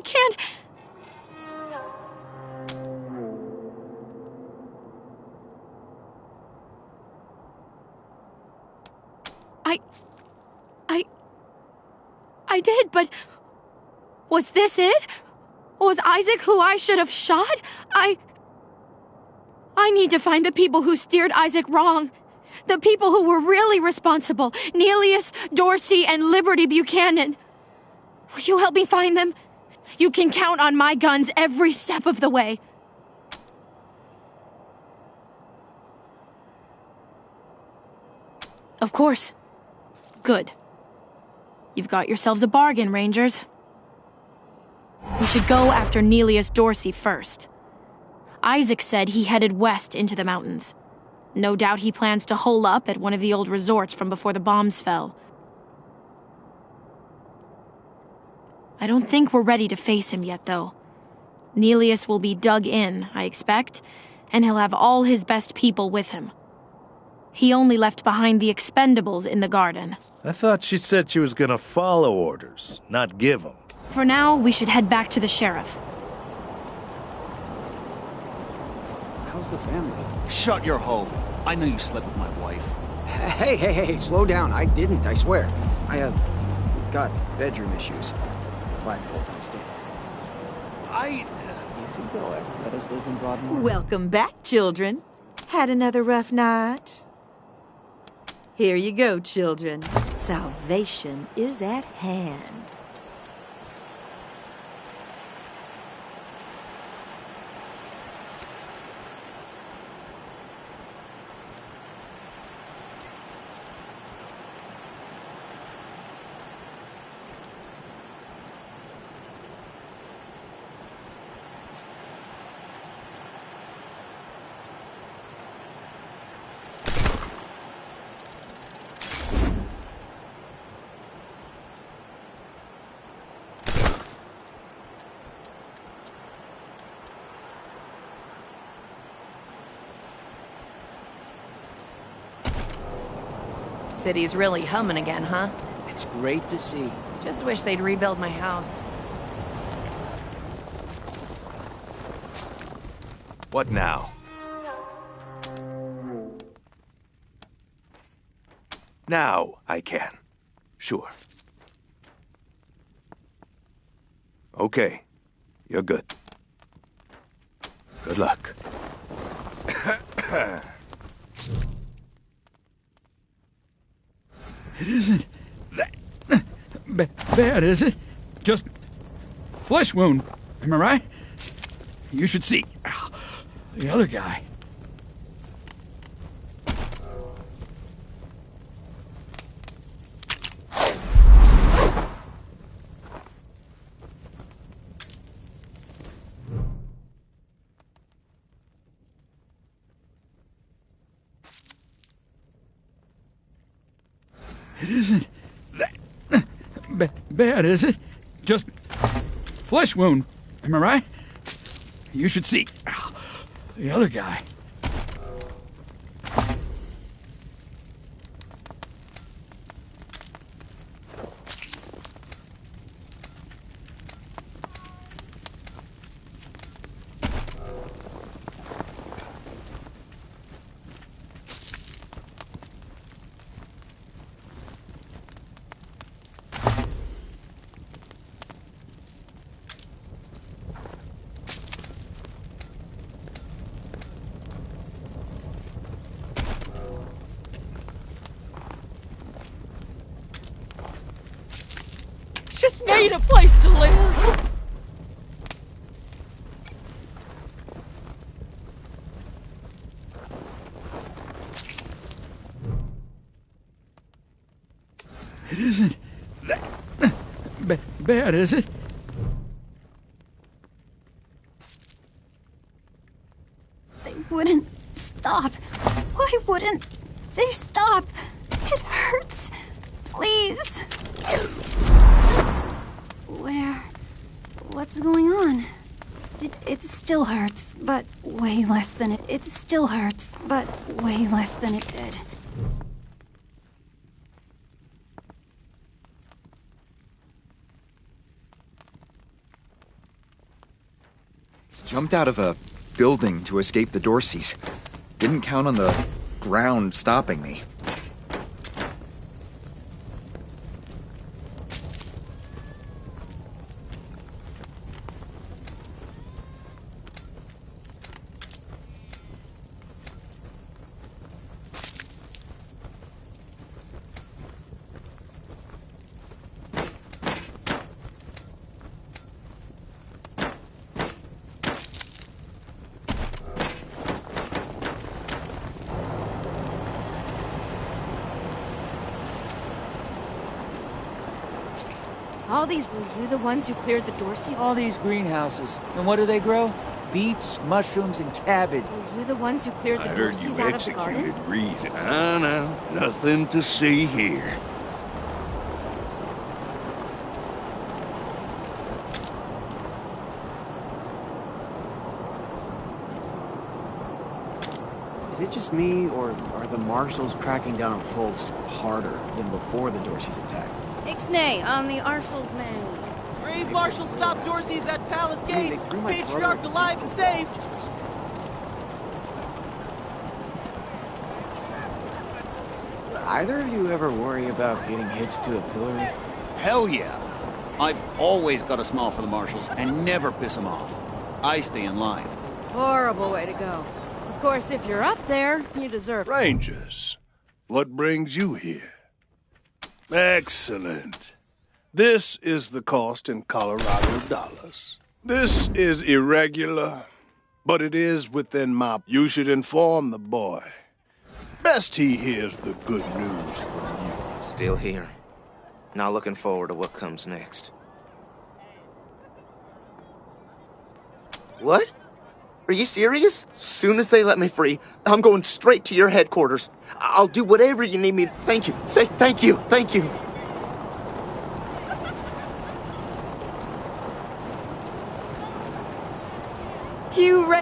can't... I did, but... Was this it? Was Isaac who I should have shot? I need to find the people who steered Isaac wrong. The people who were really responsible. Neelius, Dorsey, and Liberty Buchanan. Will you help me find them? You can count on my guns every step of the way. Of course. Good. You've got yourselves a bargain, Rangers. We should go after Neelius Dorsey first. Isaac said he headed west into the mountains. No doubt he plans to hole up at one of the old resorts from before the bombs fell. I don't think we're ready to face him yet, though. Neelius will be dug in, I expect, and he'll have all his best people with him. He only left behind the expendables in the garden. I thought she said she was gonna follow orders, not give them. For now, we should head back to the sheriff. How's the family? Shut your hole. I know you slept with my wife. Hey, slow down. I didn't, I swear. Got bedroom issues. Flagpole don't stand. Do you think they'll ever let us live in Broadmoor? Welcome back, children. Had another rough night? Here you go, children. Salvation is at hand. City's really humming again, huh? It's great to see. Just wish they'd rebuild my house. What now? Now I can. Sure. Okay. You're good. Good luck. It isn't that bad, is it? Just flesh wound, am I right? You should see the other guy. It isn't that bad, is it? Just flesh wound, am I right? You should see the other guy. Just need a place to live. It isn't that bad, is it? They wouldn't stop. Why wouldn't they stop? It hurts. Please. What's going on? It still hurts, but way less than it... It still hurts, but way less than it did. jumped out of a building to escape the Dorseys. Didn't count on the ground stopping me. All these... Were you the ones who cleared the Dorsey? All these greenhouses. And what do they grow? Beets, mushrooms, and cabbage. Were you the ones who cleared the I heard Dorseys you out of the garden? executed Reed. No, nothing to see here. Is it just me, or are the marshals cracking down on folks harder than before the Dorseys attacked? Ixnay, I'm the Arshal's man. Brave marshals stopped Dorsey's at Palace Hey, they Gates. threw my Patriarch brother- alive and safe. Either of you ever worry about getting hitched to a pillory? Hell yeah. I've always got a smile for the marshals and never piss them off. I stay in line. Horrible way to go. Of course, if you're up there, you deserve it. Rangers, what brings you here? Excellent. This is the cost in Colorado dollars. This is irregular, but it is within my... You should inform the boy. Best he hears the good news from you. Still here. Not looking forward to what comes next. What? Are you serious? Soon as they let me free, I'm going straight to your headquarters. I'll do whatever you need me to. Thank you. Thank you. Thank you.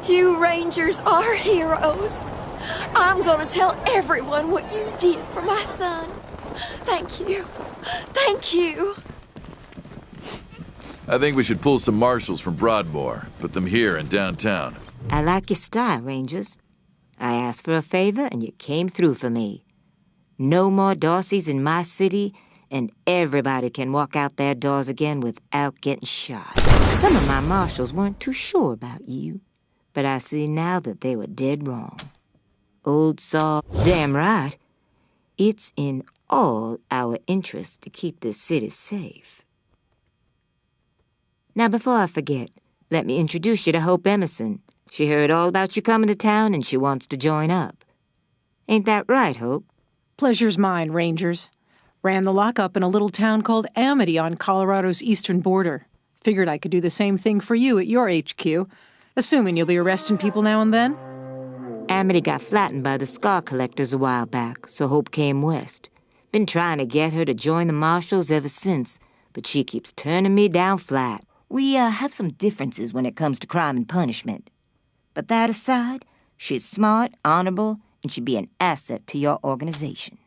You Rangers are heroes. I'm gonna tell everyone what you did for my son. Thank you. Thank you. I think we should pull some marshals from Broadmoor, put them here in downtown. I like your style, Rangers. I asked for a favor and you came through for me. No more Dorseys in my city, and everybody can walk out their doors again without getting shot. Some of my marshals weren't too sure about you, but I see now that they were dead wrong. Old Saul, damn right. It's in all our interests to keep this city safe. Now, before I forget, let me introduce you to Hope Emerson. She heard all about you coming to town and she wants to join up. Ain't that right, Hope? Pleasure's mine, Rangers. Ran the lockup in a little town called Amity on Colorado's eastern border. Figured I could do the same thing for you at your HQ, assuming you'll be arresting people now and then. Amity got flattened by the scar collectors a while back, so Hope came west. Been trying to get her to join the marshals ever since, but she keeps turning me down flat. We have some differences when it comes to crime and punishment. But that aside, she's smart, honorable, and should be an asset to your organization.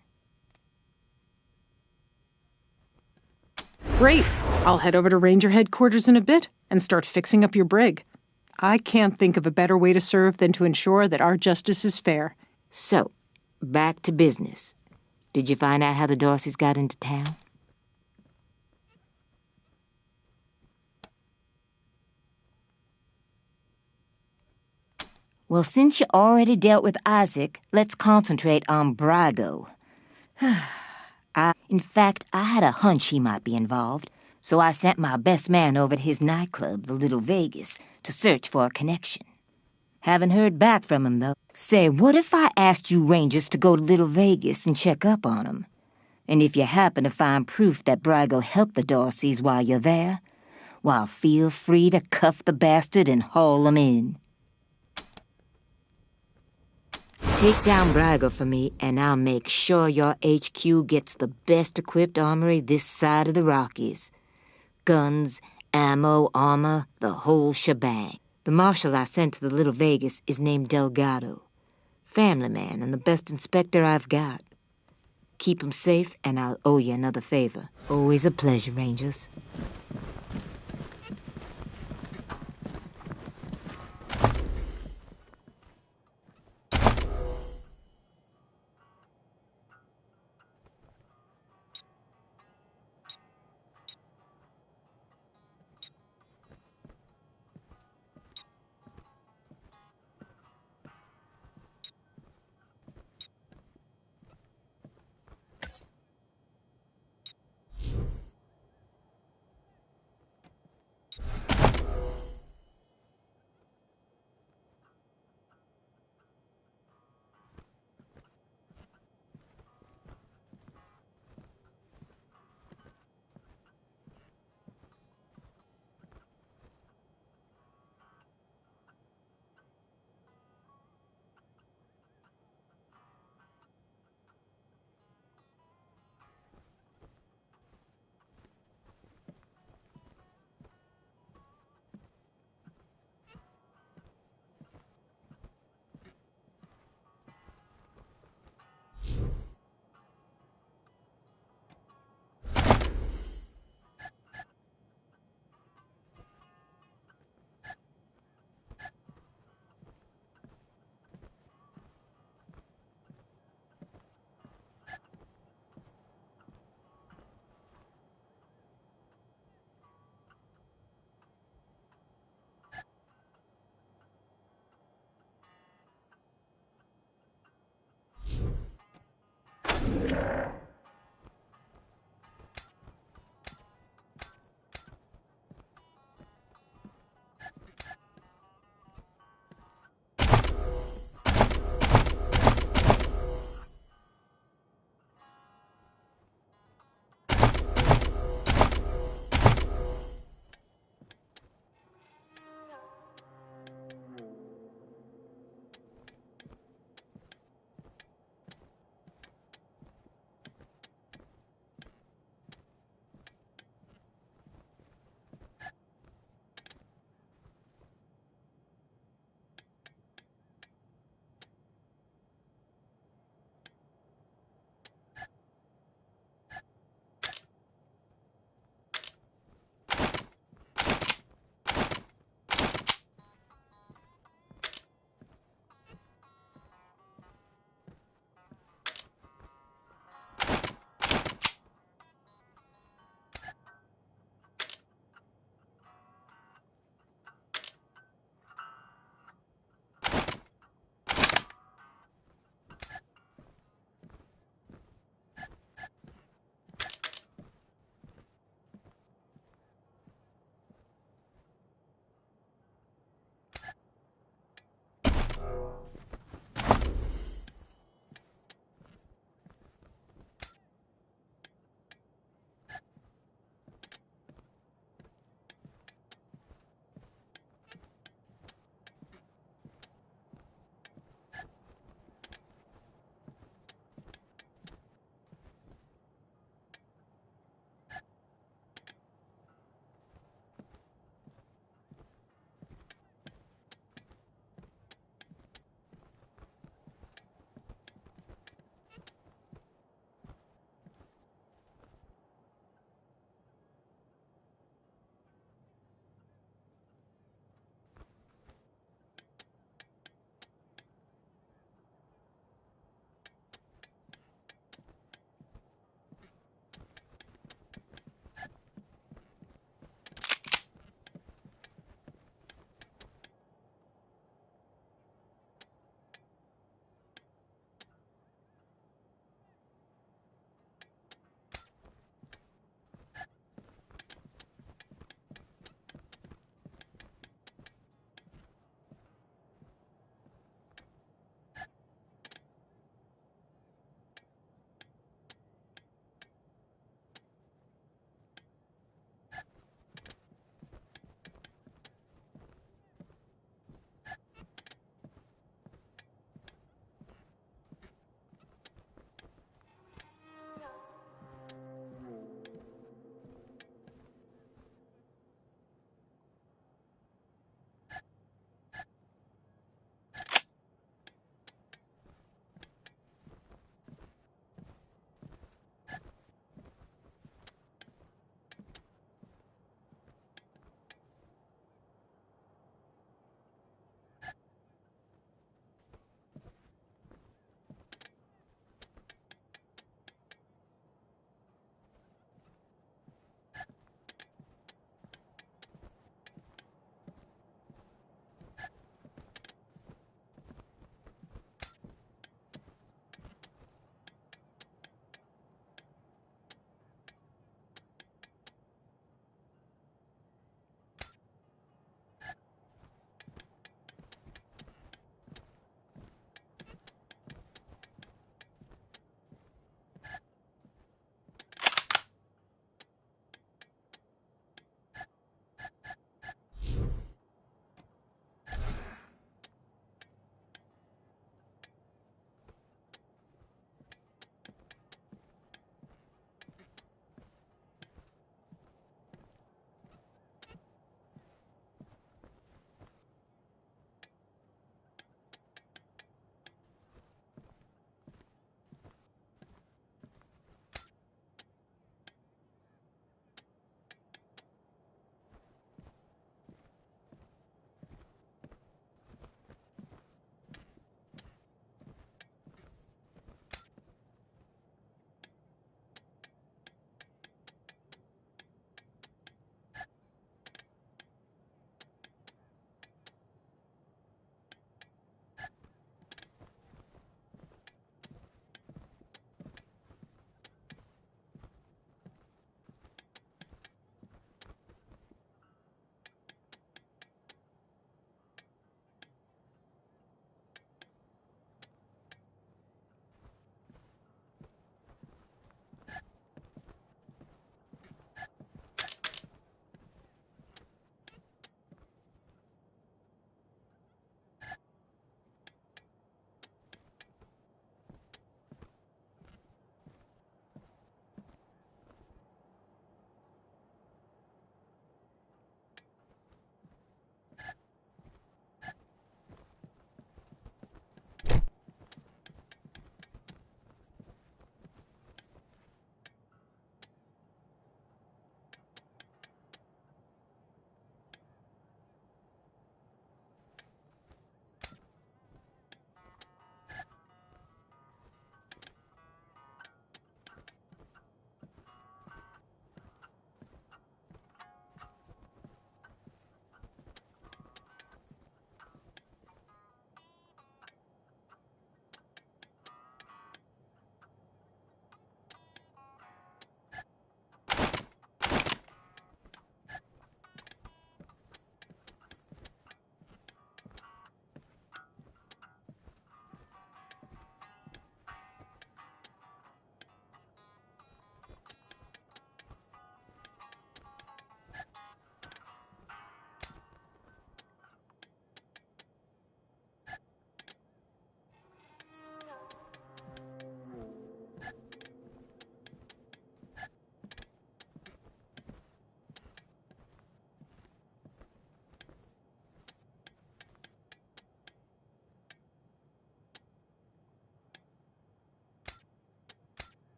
Great. I'll head over to Ranger headquarters in a bit and start fixing up your brig. I can't think of a better way to serve than to ensure that our justice is fair. So, back to business. Did you find out how the Dorseys got into town? Well, since you already dealt with Isaac, let's concentrate on Brago. In fact, I had a hunch he might be involved, so I sent my best man over to his nightclub, the Little Vegas, to search for a connection. Haven't heard back from him, though. Say, what if I asked you Rangers to go to Little Vegas and check up on him? And if you happen to find proof that Brago helped the Dorseys while you're there, well, feel free to cuff the bastard and haul him in. Take down Brago for me, and I'll make sure your HQ gets the best-equipped armory this side of the Rockies. Guns, ammo, armor, the whole shebang. The marshal I sent to the Little Vegas is named Delgado. Family man and the best inspector I've got. Keep him safe, and I'll owe you another favor. Always a pleasure, Rangers.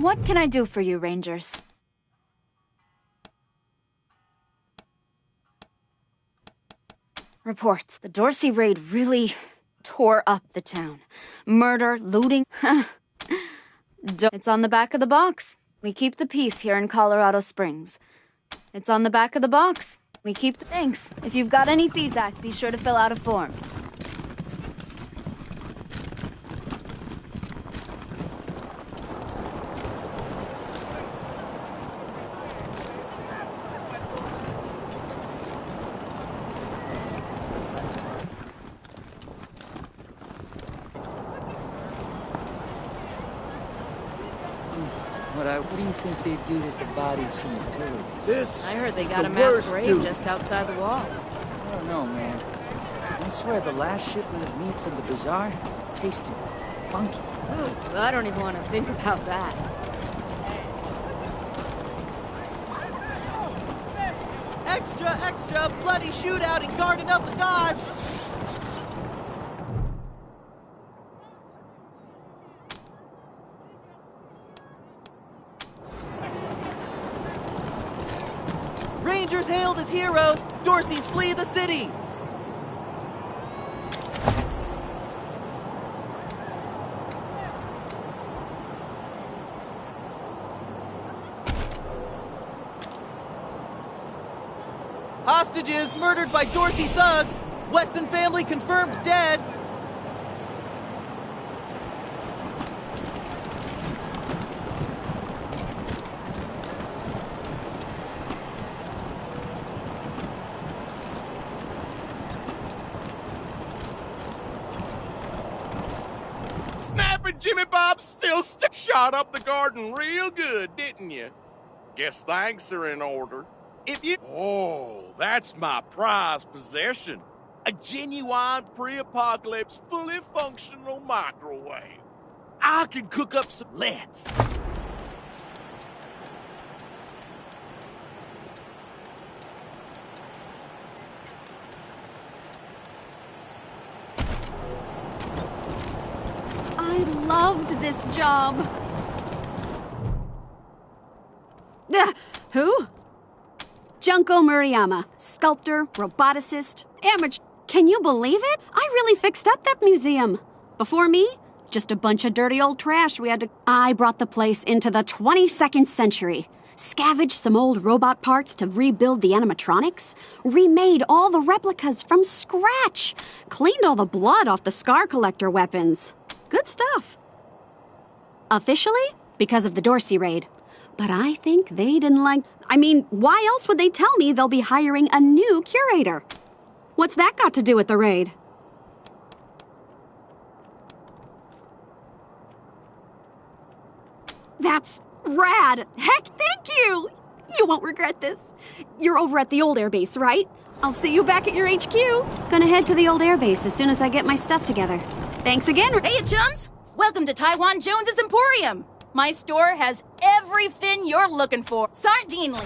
What can I do for you, Rangers? Reports. The Dorsey raid really tore up the town. Murder, looting. It's on the back of the box. We keep the peace here in Colorado Springs. It's on the back of the box. We keep the thanks. If you've got any feedback, be sure to fill out a form. What do you think they do with the bodies from the pillories? I heard they got a mass grave just outside the walls. I don't know, man. I swear the last shipment of meat from the bazaar tasted funky. Ooh, I don't even want to think about that. Extra, extra! Bloody shootout in Garden of the Gods! Rangers hailed as heroes! Dorseys flee the city! Hostages murdered by Dorsey thugs! Weston family confirmed dead! Snapping Jimmy Bob still shot up the garden real good, didn't you? Guess thanks are in order. If you... Oh, that's my prized possession. A genuine pre-apocalypse, fully functional microwave. I can cook up some... Let's. I loved this job. Who? Junko Murayama, sculptor, roboticist, amateur. Can you believe it? I really fixed up that museum. Before me, just a bunch of dirty old trash I brought the place into the 22nd century. Scavenged some old robot parts to rebuild the animatronics. Remade all the replicas from scratch. Cleaned all the blood off the scar collector weapons. Good stuff. Officially, because of the Dorsey raid. But I think they didn't like... I mean, why else would they tell me they'll be hiring a new curator? What's that got to do with the raid? That's rad. Heck, thank you. You won't regret this. You're over at the old airbase, right? I'll see you back at your HQ. Gonna head to the old airbase as soon as I get my stuff together. Thanks again. Hey, chums. Welcome to Taiwan Jones's Emporium. My store has everything you're looking for. Sardinely.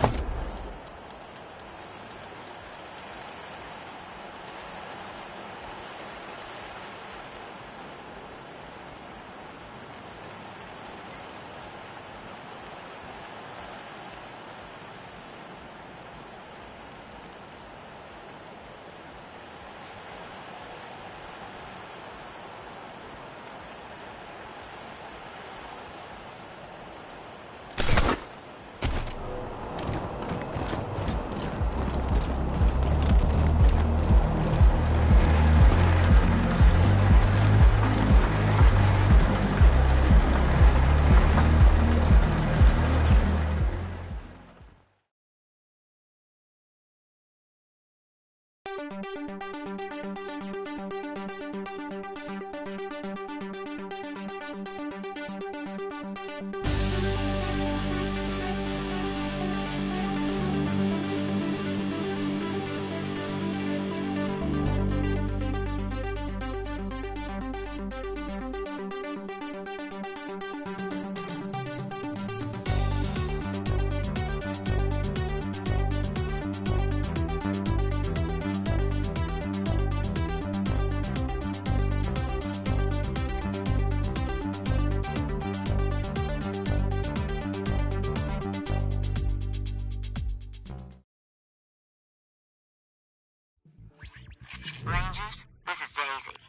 Rangers, this is Daisy.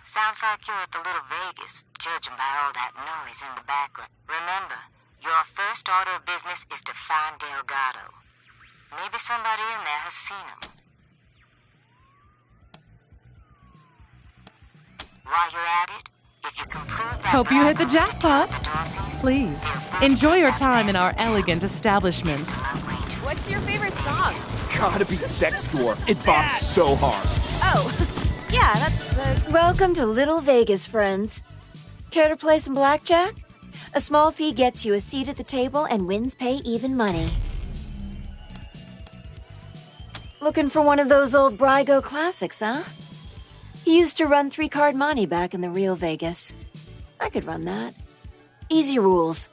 Sounds like you're at the Little Vegas, judging by all that noise in the background. Remember, your first order of business is to find Delgado. Maybe somebody in there has seen him. While you're at it, if you can prove that... Hope you hit the jackpot. Please, enjoy your time in our elegant establishment. What's your favorite song? Gotta be Sex Dwarf. It bombs so hard. Oh, yeah, that's... Welcome to Little Vegas, friends. Care to play some blackjack? A small fee gets you a seat at the table and wins pay even money. Looking for one of those old Brygo classics, huh? He used to run 3-card monte back in the real Vegas. I could run that. Easy rules.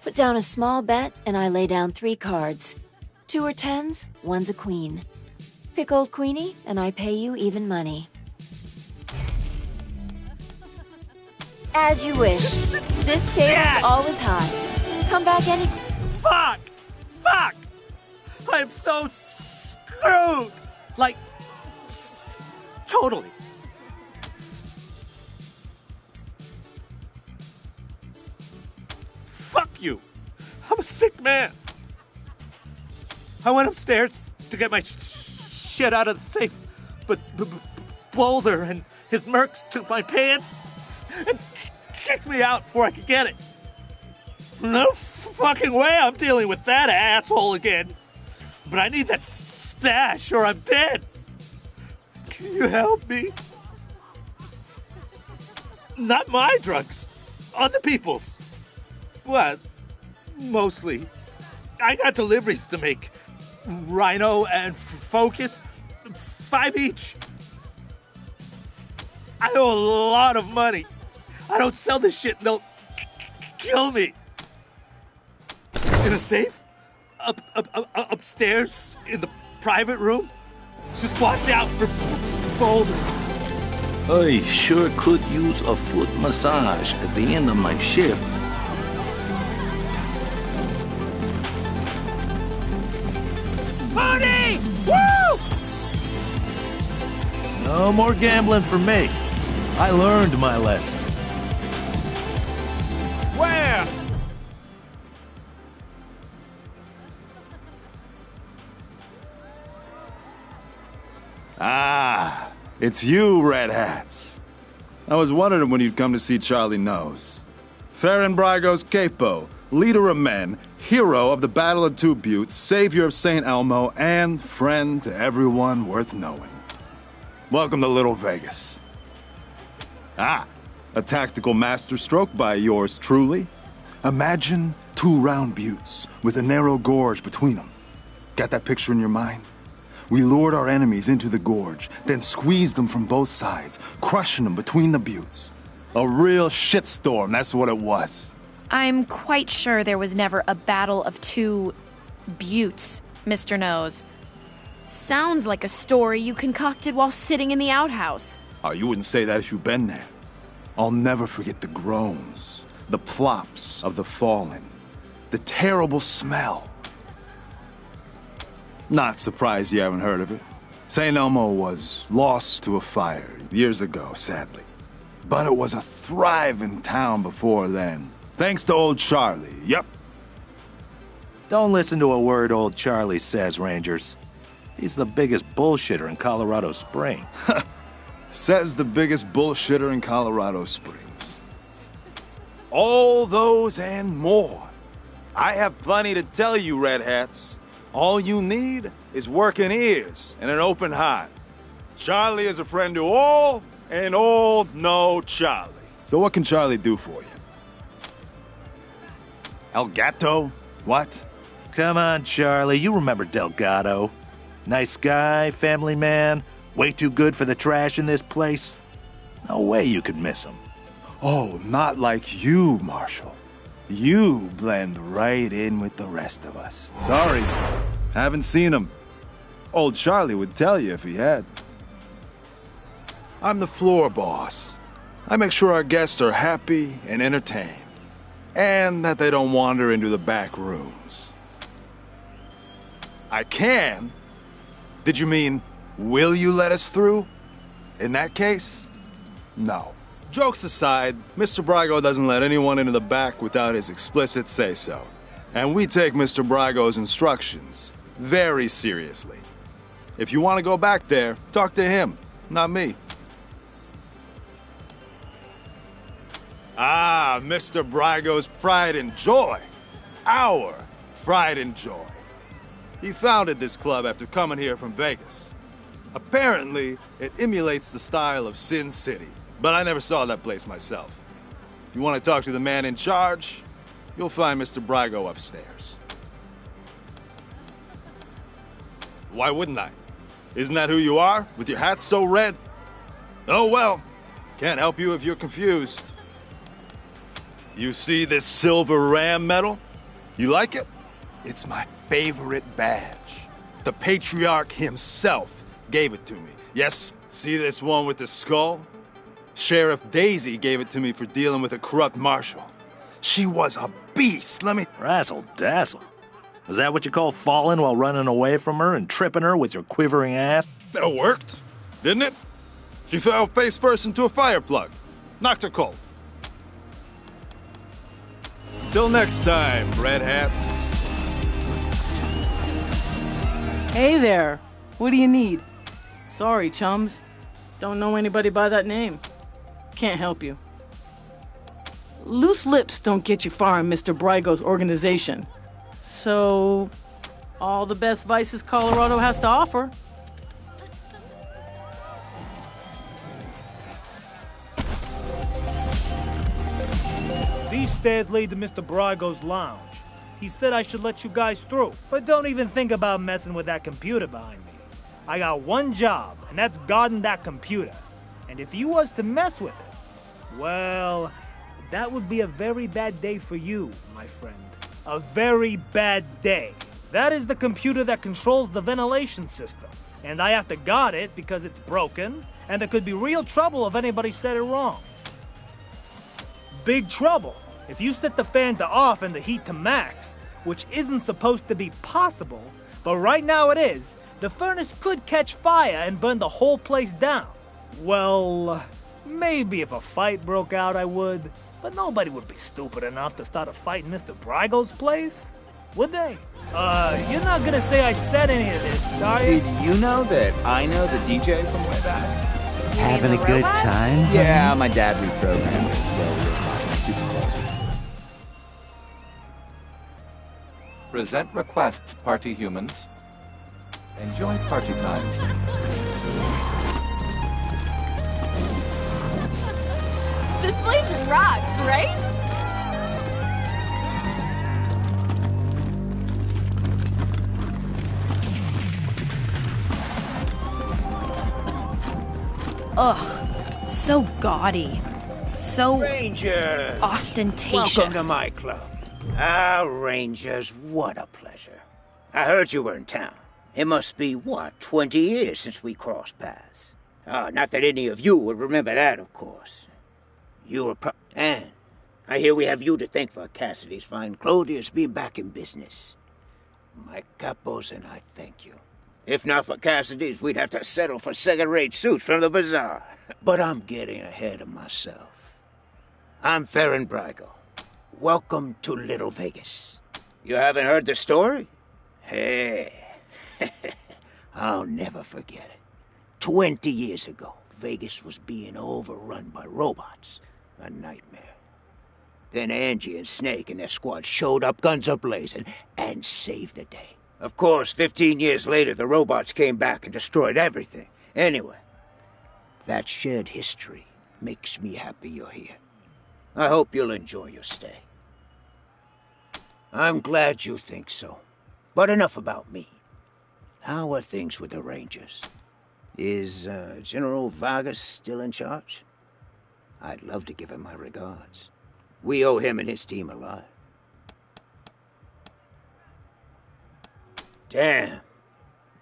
Put down a small bet and I lay down 3 cards. 2 are 10s, 1's a queen. Pick old Queenie and I pay you even money. As you wish. This table's always high. Come back any... Fuck! Fuck! I'm so screwed! Like, totally. Fuck you! I'm a sick man. I went upstairs to get my shit out of the safe, but Boulder and his mercs took my pants and kicked me out before I could get it. No fucking way I'm dealing with that asshole again. But I need that stash or I'm dead. Can you help me? Not my drugs. Other people's. Well, mostly. I got deliveries to make. Rhino and Focus. 5 each. I owe a lot of money. I don't sell this shit and they'll kill me. In a safe? Upstairs in the private room? Just watch out for Boulder. I sure could use a foot massage at the end of my shift. Pony! Woo! No more gambling for me. I learned my lesson. Where? Ah, it's you, Red Hats. I was wondering when you'd come to see Charlie Knows. Farron Brygo's capo, leader of men, hero of the Battle of Two Buttes, savior of St. Elmo, and friend to everyone worth knowing. Welcome to Little Vegas. Ah, a tactical masterstroke by yours truly. Imagine 2 round buttes with a narrow gorge between them. Got that picture in your mind? We lured our enemies into the gorge, then squeezed them from both sides, crushing them between the buttes. A real shitstorm, that's what it was. I'm quite sure there was never a battle of 2 buttes, Mr. Nose. Sounds like a story you concocted while sitting in the outhouse. Oh, you wouldn't say that if you'd been there. I'll never forget the groans, the plops of the fallen, the terrible smell. Not surprised you haven't heard of it. St. Elmo was lost to a fire years ago, sadly. But it was a thriving town before then. Thanks to old Charlie, yep. Don't listen to a word old Charlie says, Rangers. He's the biggest bullshitter in Colorado Springs. Says the biggest bullshitter in Colorado Springs. All those and more. I have plenty to tell you, Red Hats. All you need is working ears and an open heart. Charlie is a friend to all, and all know Charlie. So what can Charlie do for you? El Gato? What? Come on, Charlie. You remember Delgado. Nice guy, family man, way too good for the trash in this place. No way you could miss him. Oh, not like you, Marshall. You blend right in with the rest of us. Sorry, haven't seen him. Old Charlie would tell you if he had. I'm the floor boss. I make sure our guests are happy and entertained, and that they don't wander into the back rooms. I can? Did you mean, will you let us through? In that case, no. Jokes aside, Mr. Brygo doesn't let anyone into the back without his explicit say-so. And we take Mr. Brygo's instructions very seriously. If you want to go back there, talk to him, not me. Ah, Mr. Brygo's pride and joy. Our pride and joy. He founded this club after coming here from Vegas. Apparently, it emulates the style of Sin City, but I never saw that place myself. You want to talk to the man in charge? You'll find Mr. Brygo upstairs. Why wouldn't I? Isn't that who you are, with your hat so red? Oh well, can't help you if you're confused. You see this silver ram medal? You like it? It's my favorite badge. The patriarch himself gave it to me. Yes, see this one with the skull? Sheriff Daisy gave it to me for dealing with a corrupt marshal. She was a beast, let me... Razzle-dazzle. Is that what you call falling while running away from her and tripping her with your quivering ass? That worked, didn't it? She fell face first into a fire plug. Knocked her cold. Till next time, Red Hats. Hey there. What do you need? Sorry, chums. Don't know anybody by that name. Can't help you. Loose lips don't get you far in Mr. Brygo's organization. So, all the best vices Colorado has to offer. These stairs lead to Mr. Brygo's lounge. He said I should let you guys through, but don't even think about messing with that computer behind me. I got one job, and that's guarding that computer. And if you was to mess with it, well, that would be a very bad day for you, my friend. A very bad day. That is the computer that controls the ventilation system. And I have to guard it because it's broken, and there could be real trouble if anybody said it wrong. Big trouble if you set the fan to off and the heat to max, which isn't supposed to be possible, but right now it is. The furnace could catch fire and burn the whole place down. Well, maybe if a fight broke out I would, but nobody would be stupid enough to start a fight in Mr. Brygo's place, would they? You're not gonna say I said any of this, are you? Did you know that I know the DJ from way back? Having a good time? Yeah, my dad reprogrammed it, so we're super close. Present request, party humans. Enjoy party time. This place rocks, right? Ugh, so gaudy. So Ranger! ostentatious. Welcome to my club. Ah, Rangers, what a pleasure. I heard you were in town. It must be, 20 years since we crossed paths. Not that any of you would remember that, of course. You were and I hear we have you to thank for Cassidy's fine clothiers being back in business. My capos and I thank you. If not for Cassidy's, we'd have to settle for second-rate suits from the bazaar. But I'm getting ahead of myself. I'm Farron Brygo. Welcome to Little Vegas. You haven't heard the story? Hey, I'll never forget it. 20 years ago, Vegas was being overrun by robots. A nightmare. Then Angie and Snake and their squad showed up, guns a-blazing, and saved the day. Of course, 15 years later, the robots came back and destroyed everything. Anyway, that shared history makes me happy you're here. I hope you'll enjoy your stay. I'm glad you think so. But enough about me. How are things with the Rangers? Is General Vargas still in charge? I'd love to give him my regards. We owe him and his team a lot. Damn.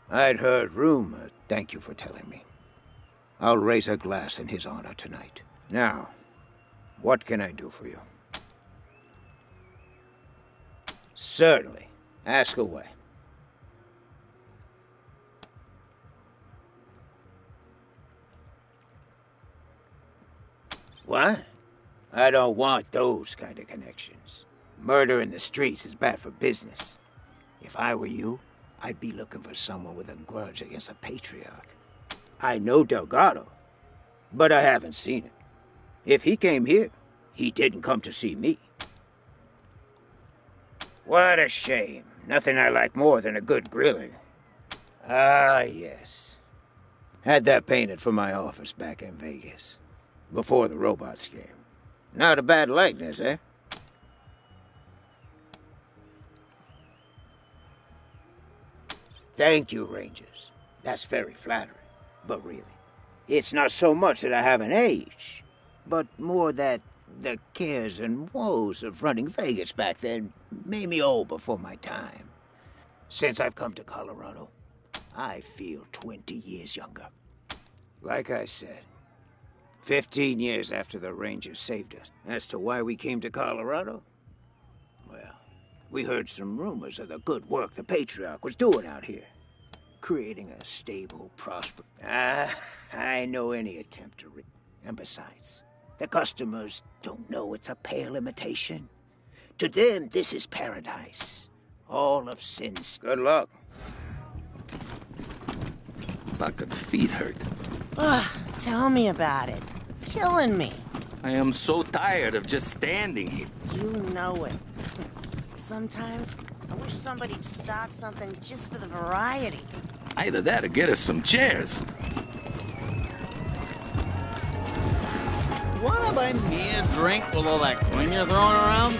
I'd heard rumor. Thank you for telling me. I'll raise a glass in his honor tonight. Now, what can I do for you? Certainly. Ask away. What? I don't want those kind of connections. Murder in the streets is bad for business. If I were you, I'd be looking for someone with a grudge against a patriarch. I know Delgado, but I haven't seen him. If he came here, he didn't come to see me. What a shame. Nothing I like more than a good grilling. Ah, yes. Had that painted for my office back in Vegas. Before the robots came. Not a bad likeness, eh? Thank you, Rangers. That's very flattering. But really, it's not so much that I haven't aged, but more that the cares and woes of running Vegas back then made me old before my time. Since I've come to Colorado, I feel 20 years younger. Like I said, 15 years after the Rangers saved us. As to why we came to Colorado? Well, we heard some rumors of the good work the Patriarch was doing out here. Creating a stable, prosperous... I know any attempt to... And besides, the customers don't know it's a pale imitation. To them, this is paradise. All of sin's... Good luck. My feet hurt. Ugh, tell me about it. Killing me. I am so tired of just standing here. You know it. Sometimes, I wish somebody'd start something just for the variety. Either that or get us some chairs. Wanna buy me a drink with all that coin you're throwing around?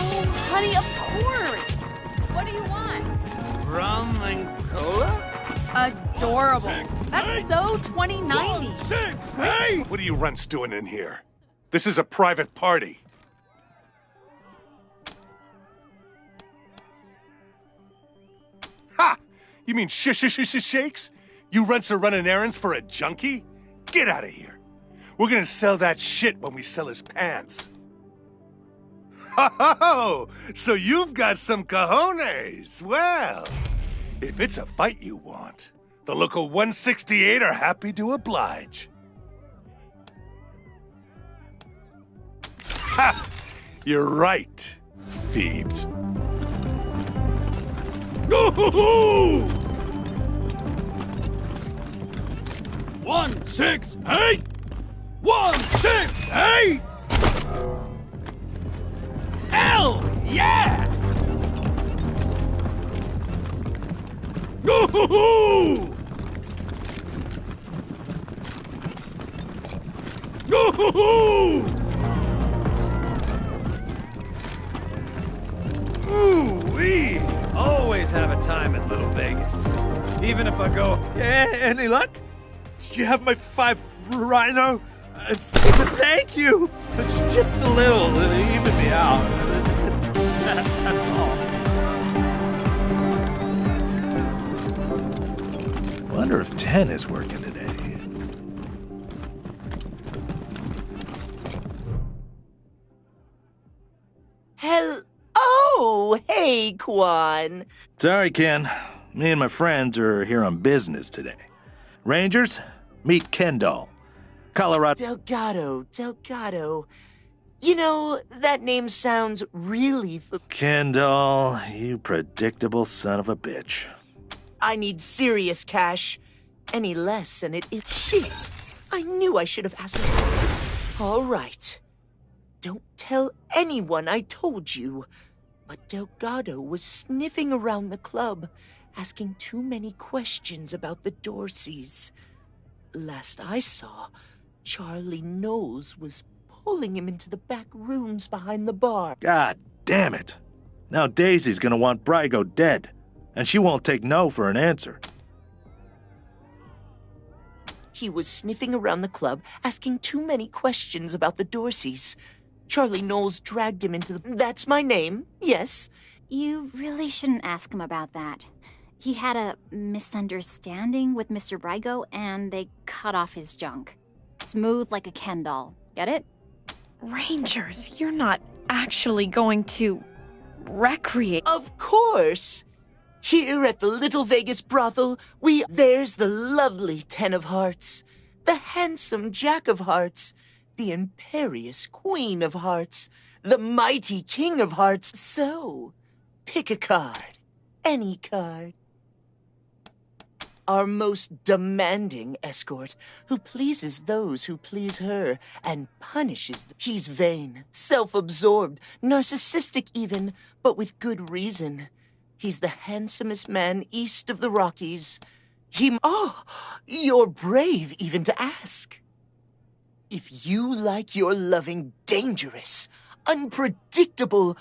Oh, honey, of course. What do you want? Rum and cola? Adorable. That's so 2090. 6! Hey! What are you runts doing in here? This is a private party. Ha! You mean shakes? You runts are running errands for a junkie? Get out of here. We're gonna sell that shit when we sell his pants. Ho! So you've got some cojones. Well, if it's a fight you want, the local 168 are happy to oblige. Ha! You're right, Phoebes. Go-hoo-hoo! 168! 168! Hell yeah! Go-hoo-hoo! Go-hoo-hoo! Ooh-wee! Always have a time in Little Vegas. Even if I go... Any luck? Do you have my 5 rhino? Thank you! It's just a little, even me out. That's all. Wonder if 10 is working today. Oh, hey, Quan. Sorry, Ken. Me and my friends are here on business today. Rangers, meet Kendall. Colorado. Delgado. You know, that name sounds really... Kendall, you predictable son of a bitch. I need serious cash. Any less and it is... Shit! I knew I should have asked... All right. Don't tell anyone I told you. But Delgado was sniffing around the club, asking too many questions about the Dorseys. Last I saw, Charlie Knowles was pulling him into the back rooms behind the bar. God damn it. Now Daisy's gonna want Brygo dead, and she won't take no for an answer. He was sniffing around the club, asking too many questions about the Dorseys. Charlie Knowles dragged him into the... That's my name, yes. You really shouldn't ask him about that. He had a misunderstanding with Mr. Brygo, and they cut off his junk. Smooth like a Ken doll. Get it? Rangers, you're not actually going to recreate. Of course. Here at the Little Vegas brothel, there's the lovely 10 of hearts, the handsome Jack of hearts, the imperious Queen of Hearts, the mighty King of Hearts. So, pick a card. Any card. Our most demanding escort, who pleases those who please her and punishes. He's vain, self-absorbed, narcissistic even, but with good reason. He's the handsomest man east of the Rockies. Oh, you're brave even to ask. If you like your loving dangerous, unpredictable,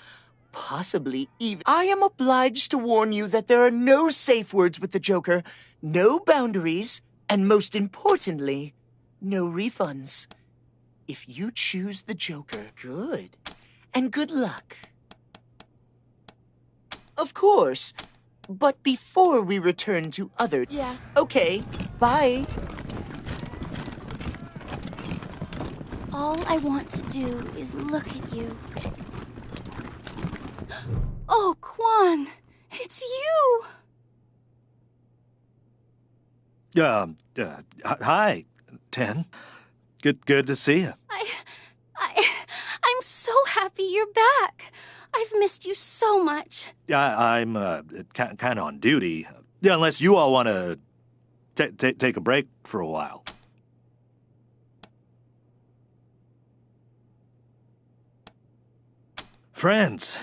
possibly even... I am obliged to warn you that there are no safe words with the Joker, no boundaries, and most importantly, no refunds. If you choose the Joker, good. And good luck. Of course. But before we return to other... Yeah. Okay. Bye. All I want to do is look at you. Oh, Quan! It's you! Hi, Ten. Good to see you. I'm so happy you're back. I've missed you so much. I'm kind of on duty. Yeah, unless you all want to take a break for a while. Friends.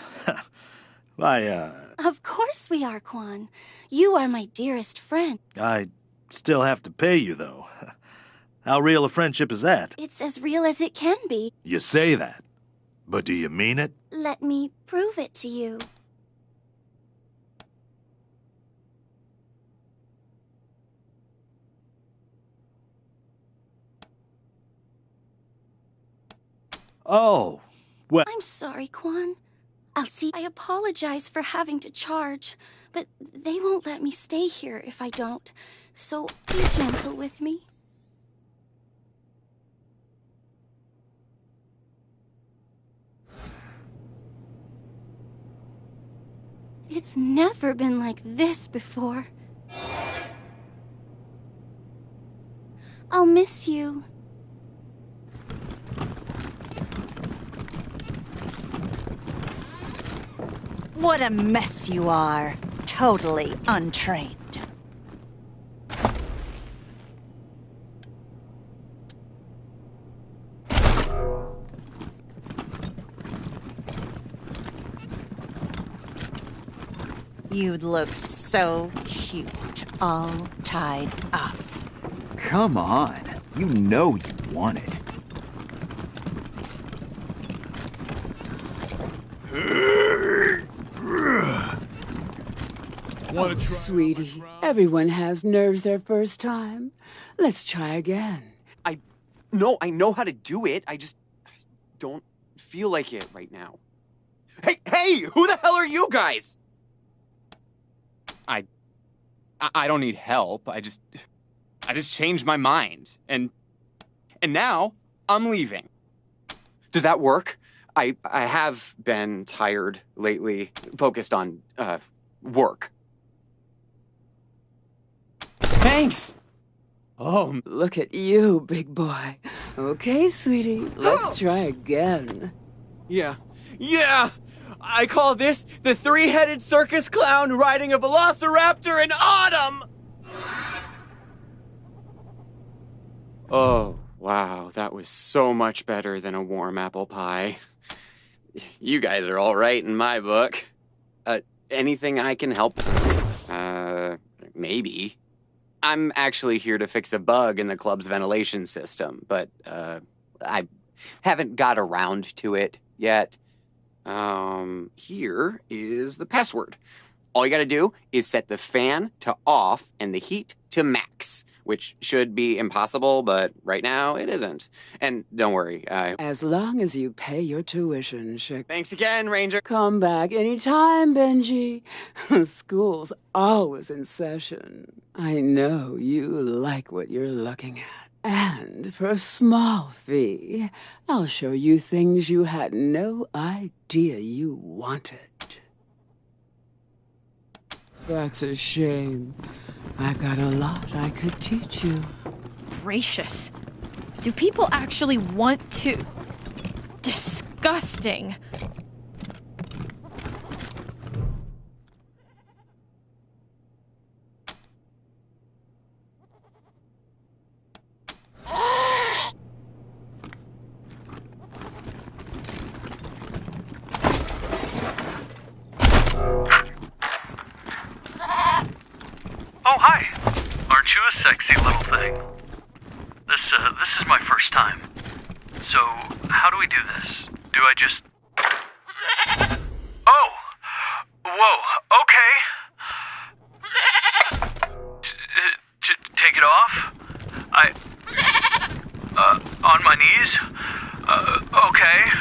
Of course we are, Quan. You are my dearest friend. I still have to pay you, though. How real a friendship is that? It's as real as it can be. You say that, but do you mean it? Let me prove it to you. Oh, well... I'm sorry, Quan. I apologize for having to charge, but they won't let me stay here if I don't. So be gentle with me. It's never been like this before. I'll miss you. What a mess you are. Totally untrained. You'd look so cute, all tied up. Come on. You know you want it. Oh, sweetie, everyone has nerves their first time. Let's try again. No, I know how to do it. I just don't feel like it right now. Hey, who the hell are you guys? I don't need help. I just changed my mind. And now I'm leaving. Does that work? I have been tired lately, focused on work. Thanks! Oh, look at you, big boy. Okay, sweetie, let's try again. Yeah. I call this the three-headed circus clown riding a velociraptor in autumn! Oh, wow, that was so much better than a warm apple pie. You guys are all right in my book. Anything I can help? Maybe. I'm actually here to fix a bug in the club's ventilation system, but I haven't got around to it yet. Here is the password. All you gotta do is set the fan to off and the heat to max, which should be impossible, but right now it isn't. And don't worry, As long as you pay your tuition, Thanks again, Ranger. Come back anytime, Benji. School's always in session. I know you like what you're looking at. And for a small fee, I'll show you things you had no idea you wanted. That's a shame. I've got a lot I could teach you. Gracious. Do people actually want to... Disgusting. Oh, hi. Aren't you a sexy little thing? This is my first time. So, how do we do this? Do I just... Oh! Whoa, okay. Take it off? On my knees? Okay.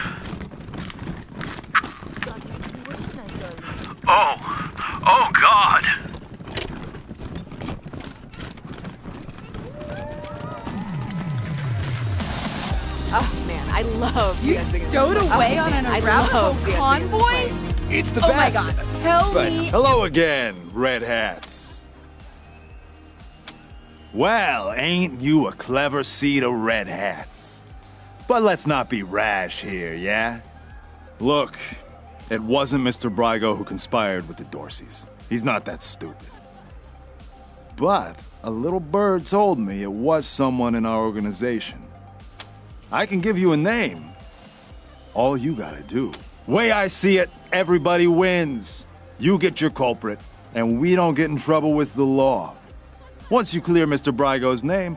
Oh, God. Oh man, I love You dancing in this stowed place. away Oh, on man, an I Arapaho love dancing in this convoy? place. It's the Oh best. my god, tell But me. hello again, Red Hats. Well, ain't you a clever seed of Red Hats? But let's not be rash here, yeah? Look, it wasn't Mr. Brygo who conspired with the Dorseys. He's not that stupid. But a little bird told me it was someone in our organization. I can give you a name. All you gotta do. Way I see it, everybody wins. You get your culprit, and we don't get in trouble with the law. Once you clear Mr. Brygo's name,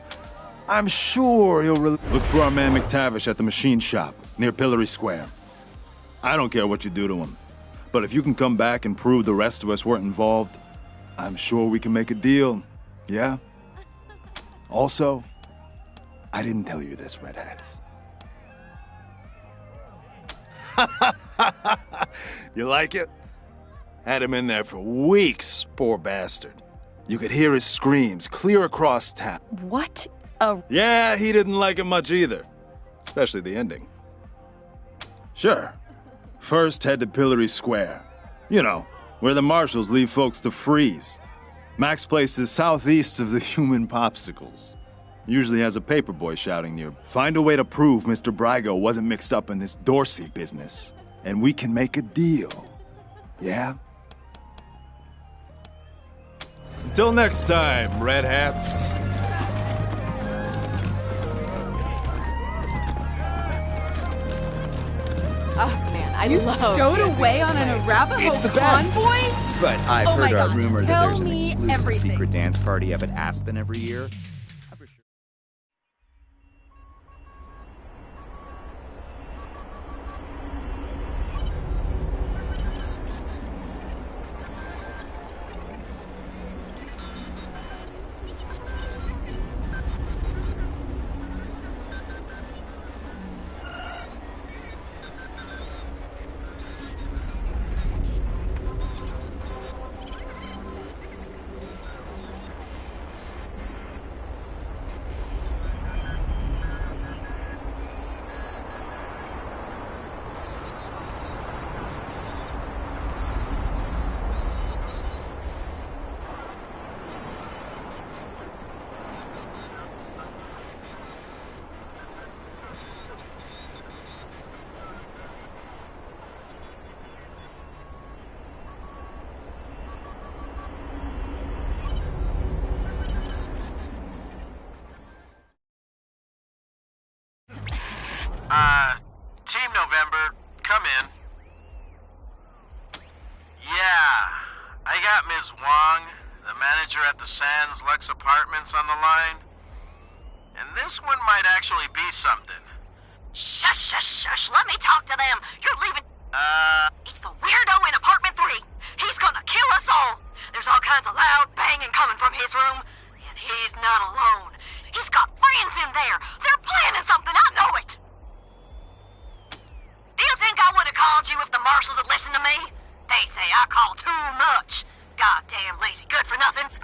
I'm sure he'll look for our man McTavish at the machine shop near Pillory Square. I don't care what you do to him, but if you can come back and prove the rest of us weren't involved, I'm sure we can make a deal, yeah? Also, I didn't tell you this, Red Hats. You like it? Had him in there for weeks, poor bastard. You could hear his screams clear across town. What a... Yeah, he didn't like it much either. Especially the ending. Sure. First, head to Pillory Square. You know, where the marshals leave folks to freeze. Mac's place is southeast of the human popsicles. Usually has a paperboy shouting near. Find a way to prove Mr. Brygo wasn't mixed up in this Dorsey business, and we can make a deal. Yeah? Until next time, Red Hats. Oh man, I You love stowed dancing away in on this an place. Arapaho It's the best. convoy? But I've Oh my heard a God, rumor that tell there's an me exclusive everything. secret dance party up at Aspen every year. Team November, come in. Yeah, I got Ms. Wong, the manager at the Sands Lux Apartments on the line. And this one might actually be something. Shush, shush, shush. Let me talk to them. You're leaving. It's the weirdo in apartment 3. He's gonna kill us all. There's all kinds of loud banging coming from his room. And he's not alone. He's got friends in there. They're planning something. I know it. Do you think I would have called you if the marshals had listened to me? They say I call too much. Goddamn lazy good-for-nothings.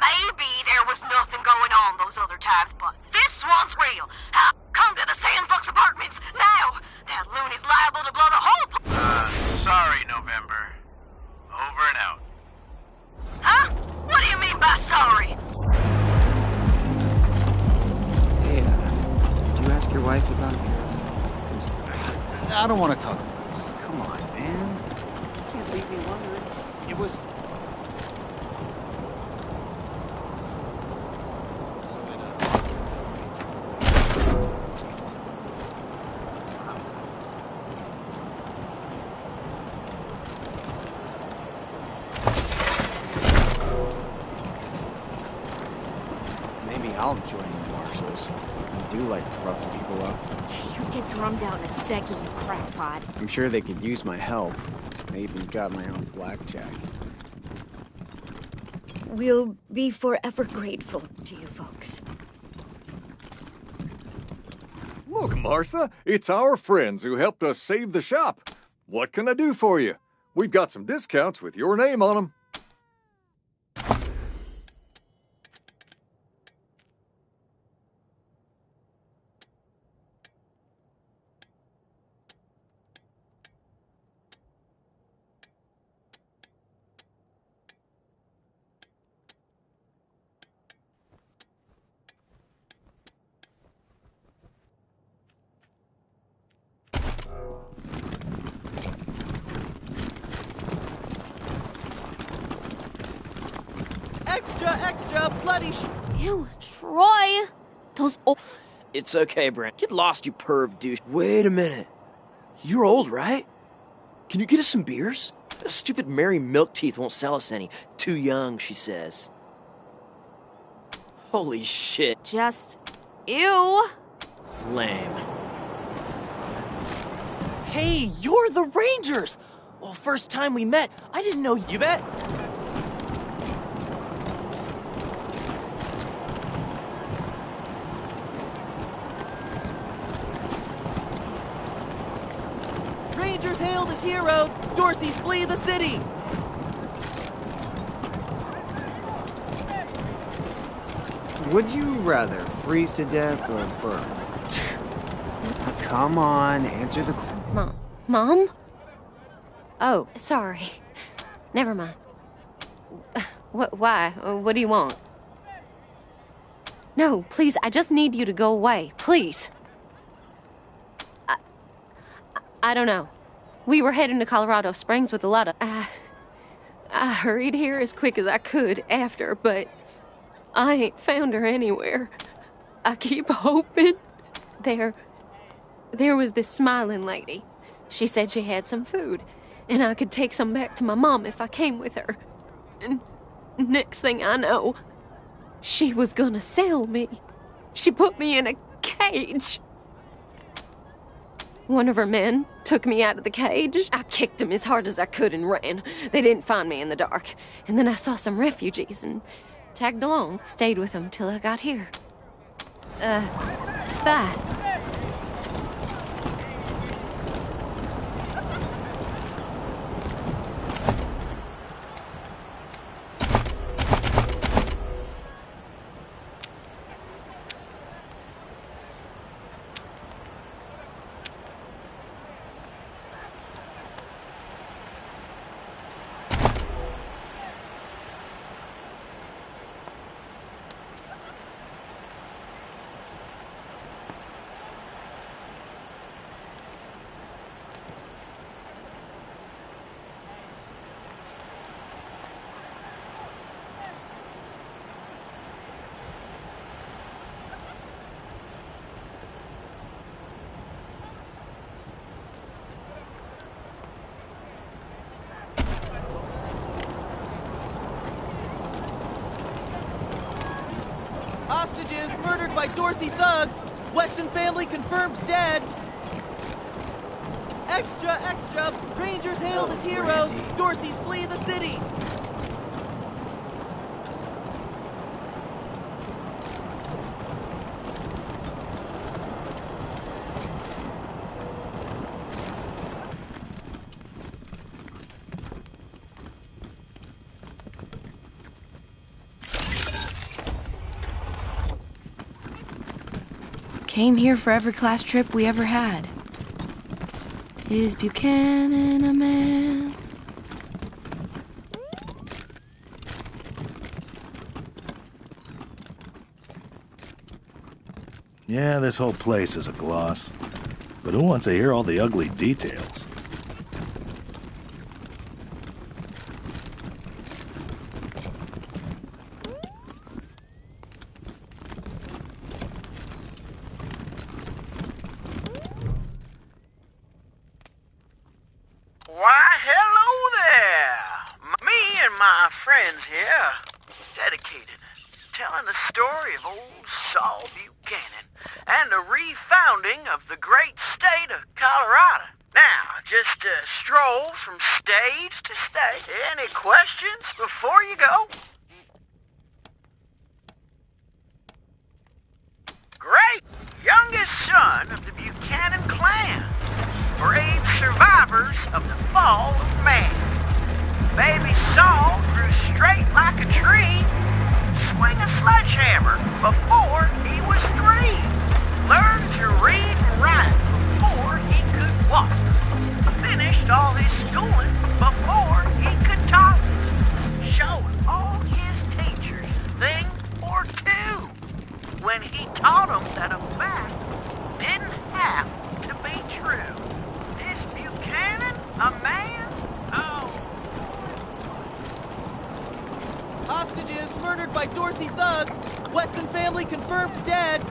Maybe there was nothing going on those other times, but this one's real. Come to the Sands Lux Apartments, now! That loony's liable to blow the whole Sorry, November. Over and out. Huh? What do you mean by sorry? I don't want to talk. Come on, man. You can't leave me wondering. It was... Maybe I'll join the marshals. I do like roughing people up. You get drummed out in a second, you crackpot. I'm sure they could use my help. I even got my own blackjack. We'll be forever grateful to you folks. Look, Martha, it's our friends who helped us save the shop. What can I do for you? We've got some discounts with your name on them. Extra, bloody Ew, Troy! Those old... It's okay, Brent. Get lost, you perv douche. Wait a minute. You're old, right? Can you get us some beers? Stupid Mary Milkteeth won't sell us any. Too young, she says. Holy shit. Just... ew! Lame. Hey, you're the Rangers! Well, first time we met, I didn't know you bet. Rangers hailed as heroes, Dorsey's flee the city! Would you rather freeze to death or burn? Come on, answer the question. Mom? Oh, sorry. Never mind. Why? What do you want? No, please, I just need you to go away. Please. I don't know. We were heading to Colorado Springs with a lot of... I hurried here as quick as I could after, but I ain't found her anywhere. I keep hoping. There was this smiling lady. She said she had some food, and I could take some back to my mom if I came with her. And next thing I know, she was gonna sell me. She put me in a cage. One of her men took me out of the cage. I kicked him as hard as I could and ran. They didn't find me in the dark. And then I saw some refugees and tagged along. Stayed with them till I got here. Bye. Hostages murdered by Dorsey thugs. Weston family confirmed dead. Extra! Rangers hailed as heroes. Dorsey's flee the city. Came here for every class trip we ever had. Is Buchanan a man? Yeah, this whole place is a gloss. But who wants to hear all the ugly details? Why, hello there! Me and my friends here, dedicated to telling the story of old Saul Buchanan and the refounding of the great state of Colorado. Now, just strolls from stage to stage. Any questions before you go? Great! Youngest son of the Buchanan clan. Brave survivors of the fall of man. Baby Saul grew straight like a tree. Swing a sledgehammer before he was 3. Learned to read and write before he could walk. Finished all his schooling before he could talk. Showed all his teachers thing or two when he taught them that a fact didn't have to be true. Is Buchanan a man? Oh. Hostages murdered by Dorsey thugs. Weston family confirmed dead.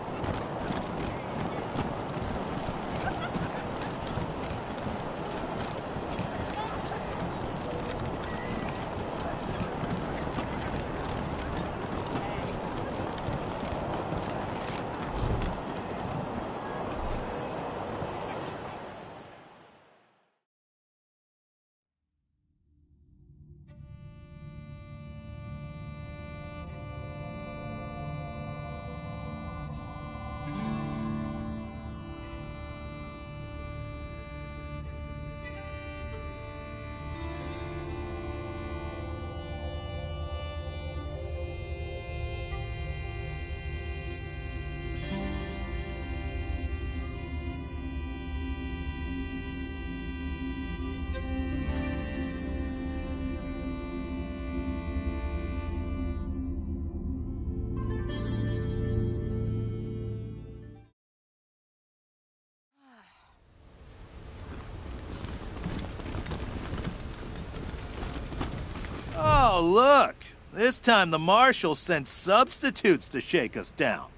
Oh, look! This time the marshal sent substitutes to shake us down.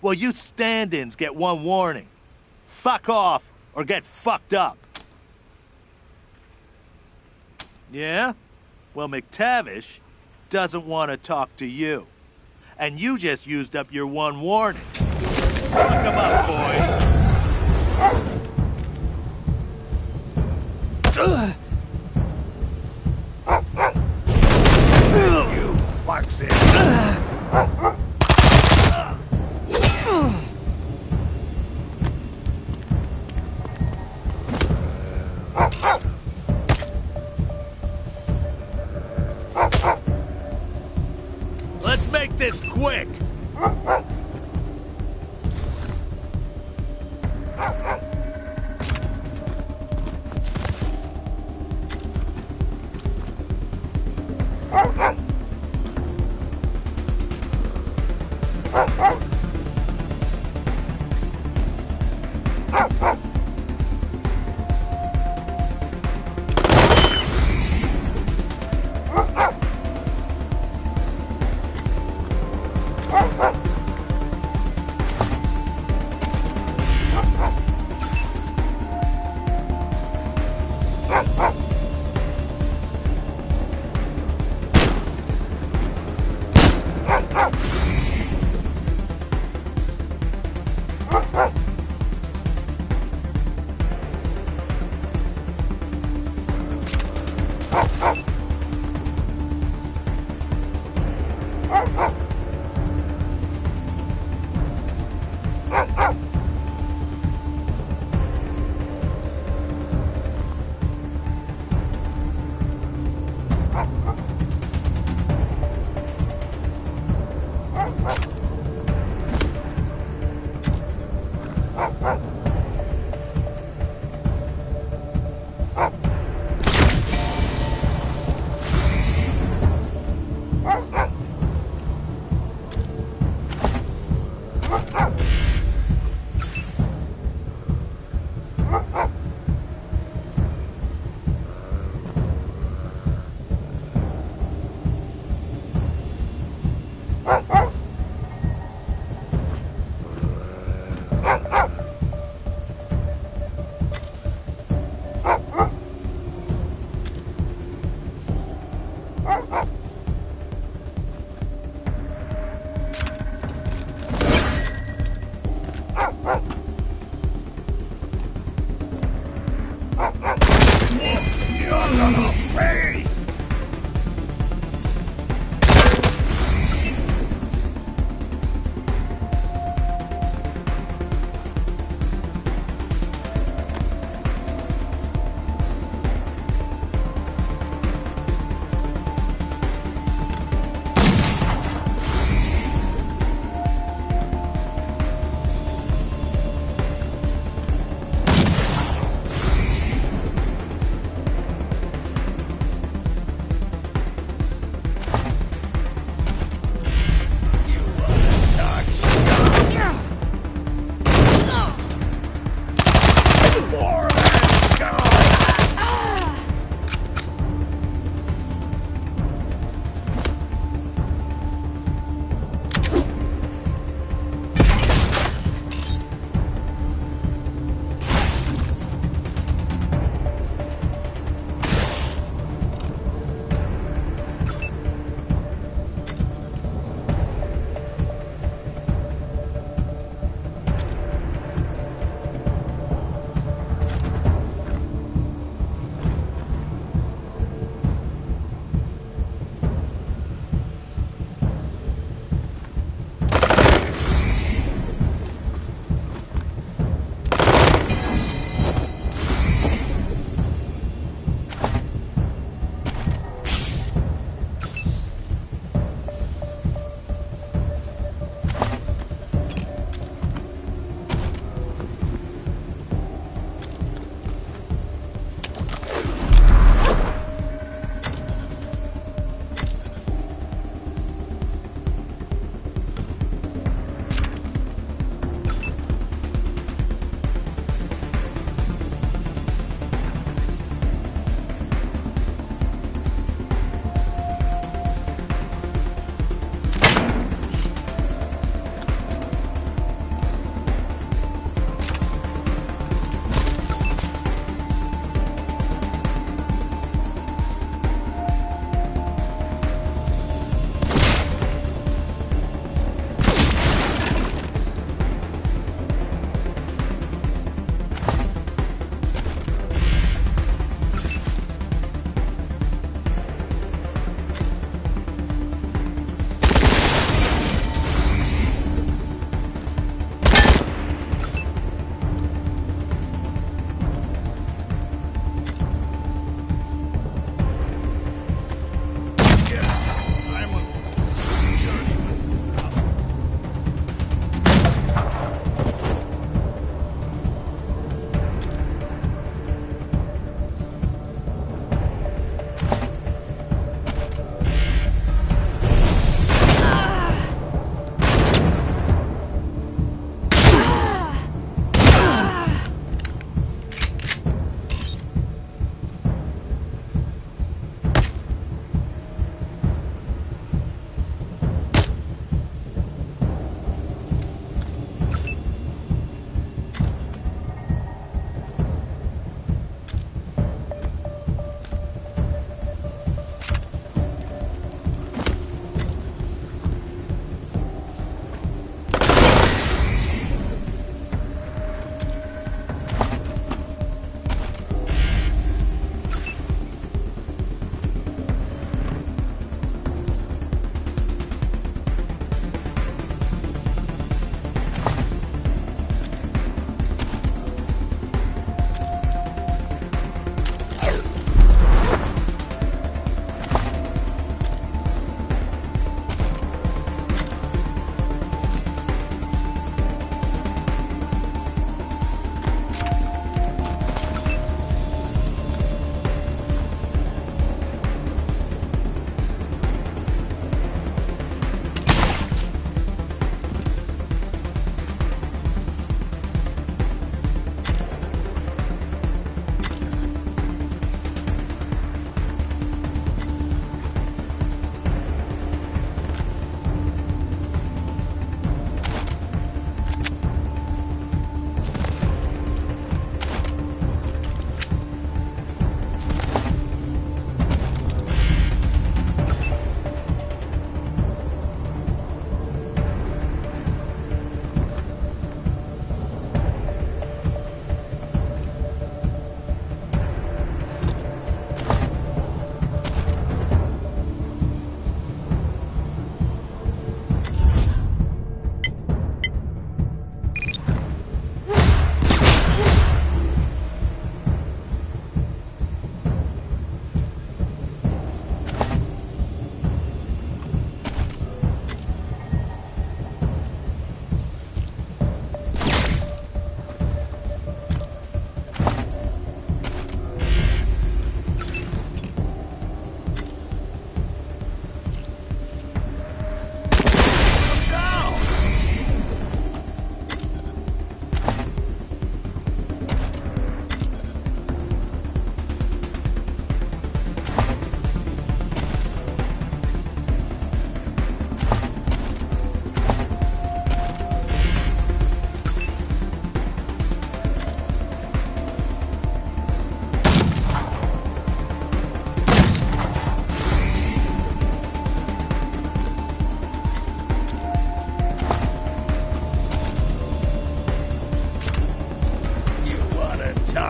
Well, you stand-ins get one warning. Fuck off, or get fucked up. Yeah? Well, McTavish doesn't want to talk to you. And you just used up your one warning. Fuck 'em up, boys. You foxy. Let's make this quick.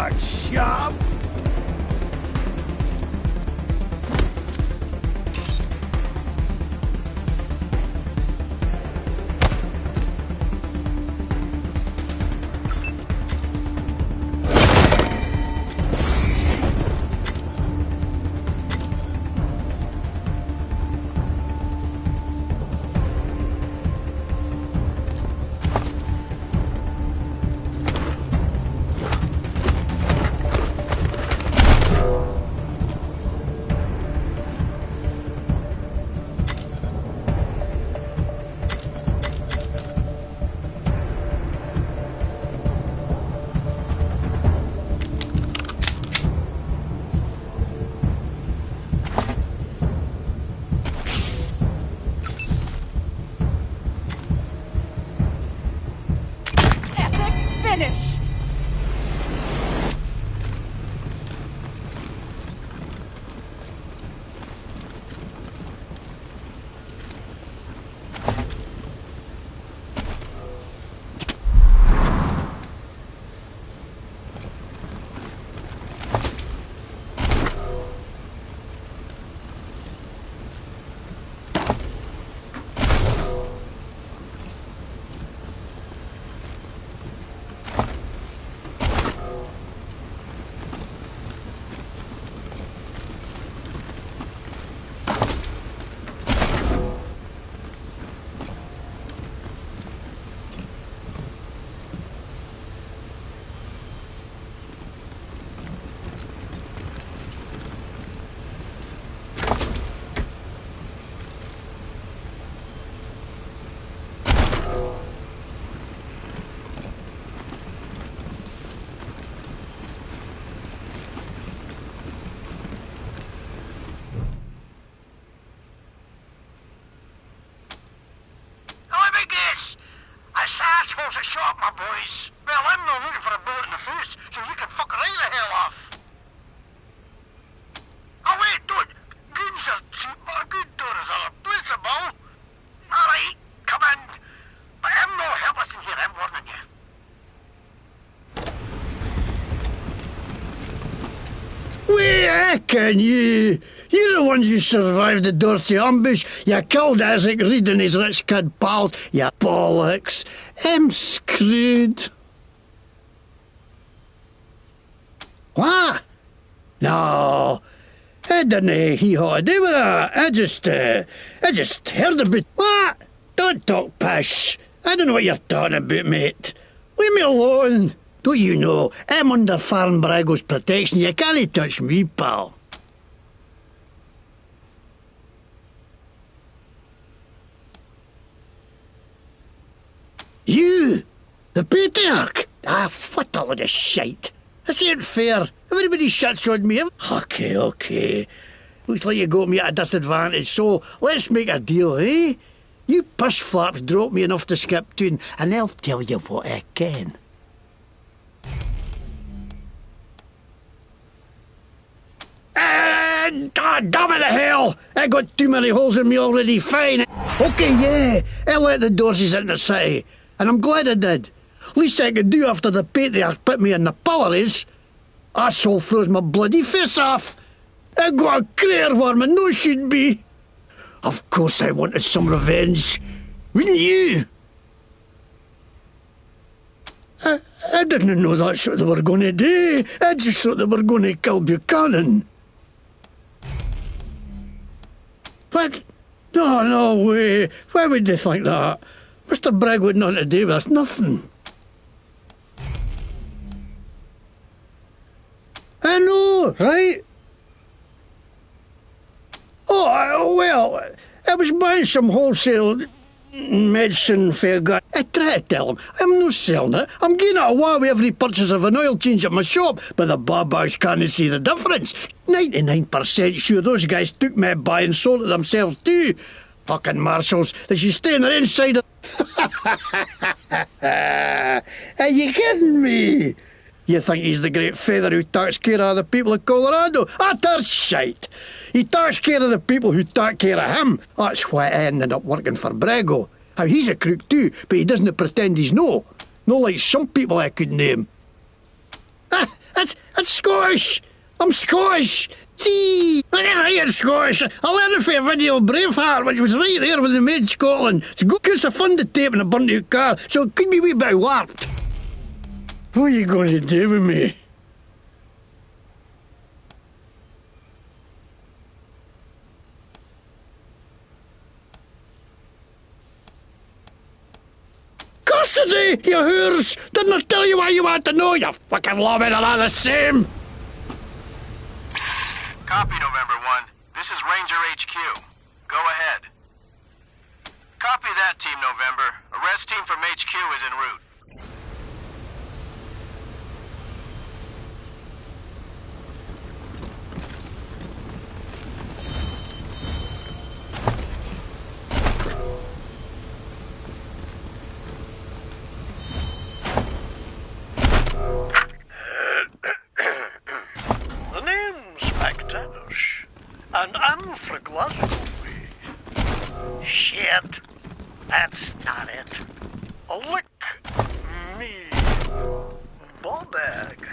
talk shop. Finish! Assholes at shop, my boys. Well, I'm not looking for a bullet in the face, so you can fuck right the hell off. Oh, wait, don't. Goons are cheap, but a good door is irreplaceable. All right, come in. But I'm no helpless in here, I'm warning you. We reckon you're the ones who survived the dirty ambush. You killed Isaac Reed and his rich kid pals. You bollocks. I'm screwed. What? No. I didn't hee-haw to do with that. I just heard about... What? Don't talk pish. I don't know what you're talking about, mate. Leave me alone. Don't you know, I'm under Farm Brago's protection. You can't touch me, pal. You? The patriarch? Ah, what a load of shite. This ain't fair. Everybody shits on me. Okay. Looks like you got me at a disadvantage, so let's make a deal, eh? You push flaps drop me enough to skip tune, and I'll tell you what I can. Damn it to hell! I got too many holes in me already, fine. Okay, yeah, I let the Dorseys in the city, and I'm glad I did. Least I could do after the patriarch put me in the pillories. Asshole froze my bloody face off. I got a crater where my nose should be. Of course I wanted some revenge. Wouldn't you? I didn't know that's what they were going to do. I just thought they were going to kill Buchanan. What? No way. Why would they think that? Mr. Bragg would not to do with us, nothing. I know, right? Oh, well, I was buying some wholesale medicine for a guy. I try to tell him, I'm not selling it. I'm getting it away with every purchase of an oil change at my shop, but the babags can't see the difference. 99% sure those guys took my buy and sold it themselves too. Fucking marshals, they should stay on their inside. Are you kidding me? You think he's the great feather who takes care of the people of Colorado? That's shite. He takes care of the people who take care of him. That's why I ended up working for Brago. Now, he's a crook too, but he doesn't pretend he's no. No like some people I could name. That's It's Scottish! I'm Scottish! See! I never heard Scottish. I learned it for a video of Braveheart, which was right there when they made Scotland. It's good because I funded tape in a burnt out car, so it could be a wee bit warped. What are you going to do with me? Custody, you whores! Didn't I tell you what you want to know, you fucking lawmen are all the same? Copy, November 1. This is Ranger HQ. Go ahead. Copy that, Team November. Arrest team from HQ is en route. The name's McTavish, and I'm fra Glasgow way. Shit, that's not it. Lick me ballbag.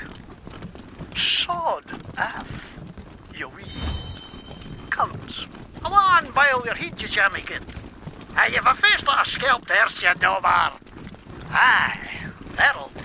Sod aff, you wee cunts. Come on, bile your heat, you jammigan. Hey, you've a face like a scalped horse, you dobar. Aye, that'll do.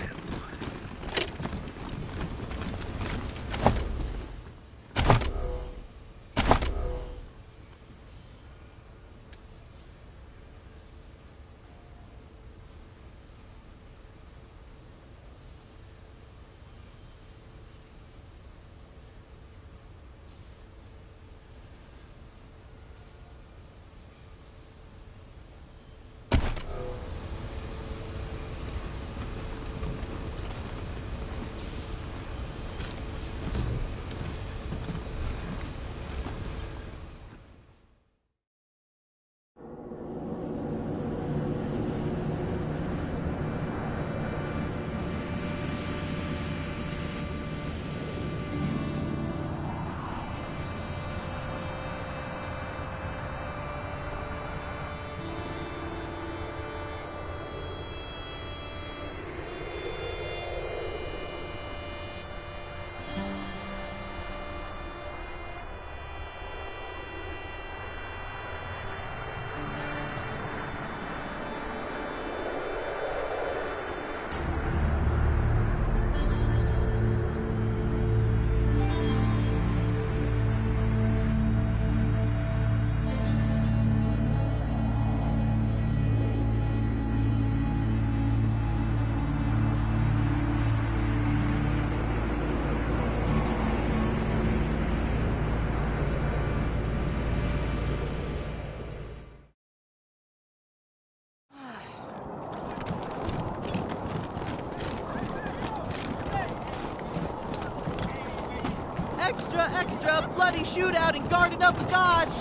Extra, bloody shootout in Garden of the Gods!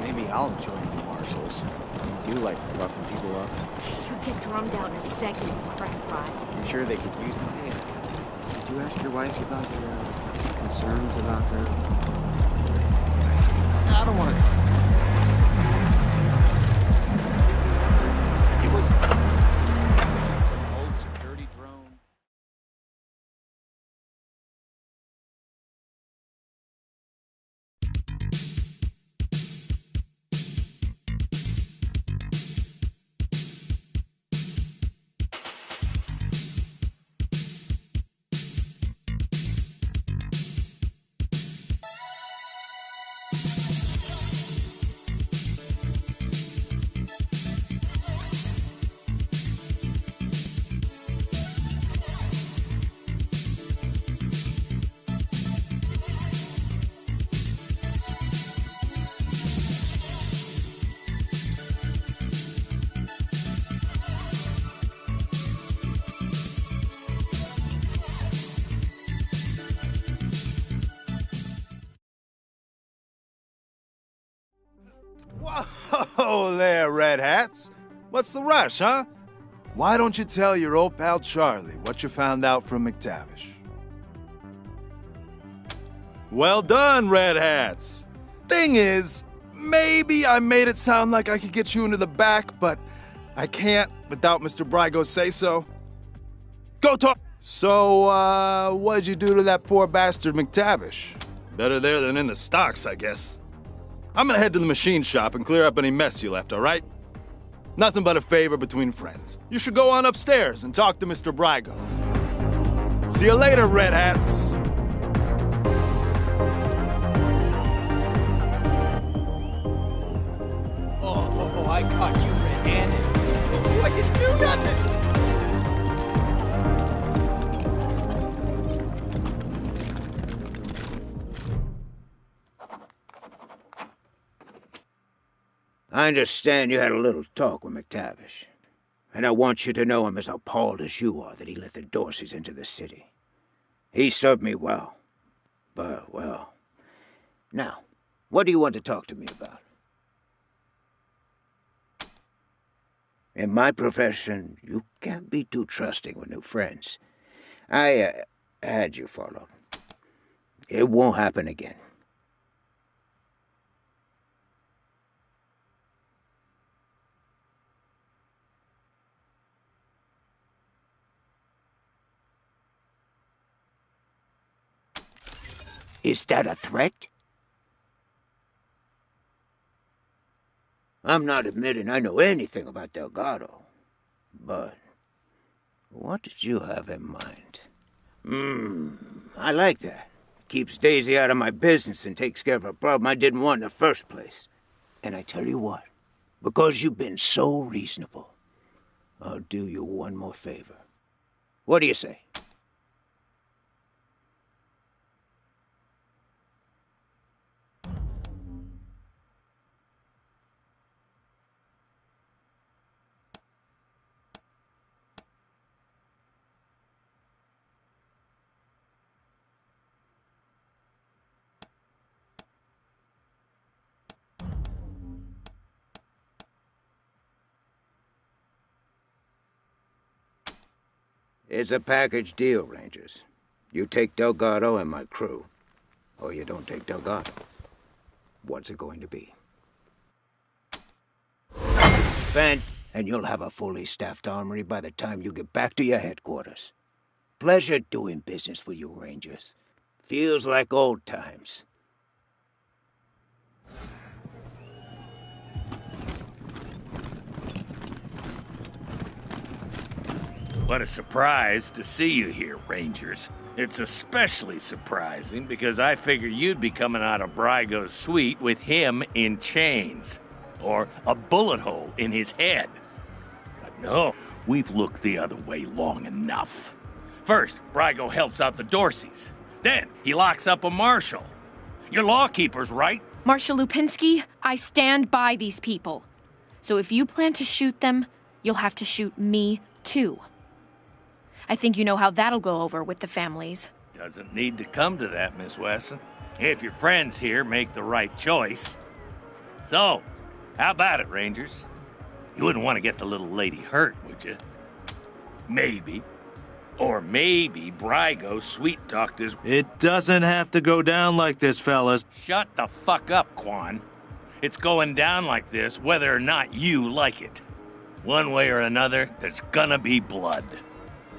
Maybe I'll join the marshals. I do like roughing people up. You get drummed out in a second, you crack ride. I'm sure they could use my hand. Did you ask your wife about your concerns about her? I don't want to... It was... old security drone. Whoa there, Red Hats. What's the rush, huh? Why don't you tell your old pal Charlie what you found out from McTavish? Well done, Red Hats. Thing is, maybe I made it sound like I could get you into the back, but I can't without Mr. Brygo's say-so? Go talk! So, what'd you do to that poor bastard McTavish? Better there than in the stocks, I guess. I'm gonna head to the machine shop and clear up any mess you left, all right? Nothing but a favor between friends. You should go on upstairs and talk to Mr. Brygo. See you later, Red Hats. Oh, I caught you red-handed. I didn't do nothing! I understand you had a little talk with McTavish. And I want you to know I'm as appalled as you are that he let the Dorseys into the city. He served me well. But, well... Now, what do you want to talk to me about? In my profession, you can't be too trusting with new friends. I had you followed. It won't happen again. Is that a threat? I'm not admitting I know anything about Delgado, but what did you have in mind? I like that. Keeps Daisy out of my business and takes care of a problem I didn't want in the first place. And I tell you what, because you've been so reasonable, I'll do you one more favor. What do you say? It's a package deal, Rangers. You take Delgado and my crew, or you don't take Delgado. What's it going to be? Vent, and you'll have a fully staffed armory by the time you get back to your headquarters. Pleasure doing business with you, Rangers. Feels like old times. What a surprise to see you here, Rangers. It's especially surprising because I figured you'd be coming out of Brygo's suite with him in chains. Or a bullet hole in his head. But no, we've looked the other way long enough. First, Brygo helps out the Dorseys. Then, he locks up a marshal. You're lawkeepers, right? Marshal Lupinski, I stand by these people. So if you plan to shoot them, you'll have to shoot me, too. I think you know how that'll go over with the families. Doesn't need to come to that, Miss Wesson. If your friends here make the right choice. So, how about it, Rangers? You wouldn't want to get the little lady hurt, would you? Maybe. Or maybe Brygo sweet-talked his... It doesn't have to go down like this, fellas. Shut the fuck up, Quan. It's going down like this whether or not you like it. One way or another, there's gonna be blood.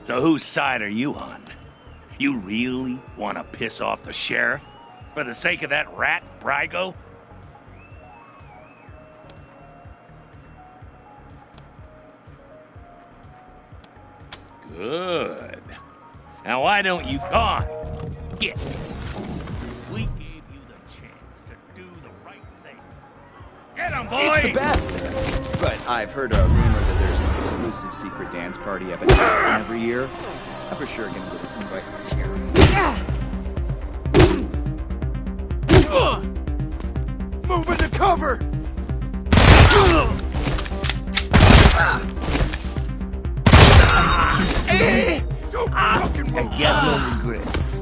So whose side are you on? You really want to piss off the sheriff? For the sake of that rat, Brygo? Good. Now why don't you... Go on. Get. We gave you the chance to do the right thing. Get him, boy! It's the best! But I've heard a rumor that there's an exclusive secret dance party up at Aspen every year. I'm for sure gonna get an invite this year. Move into cover! Don't fucking move! And get no regrets.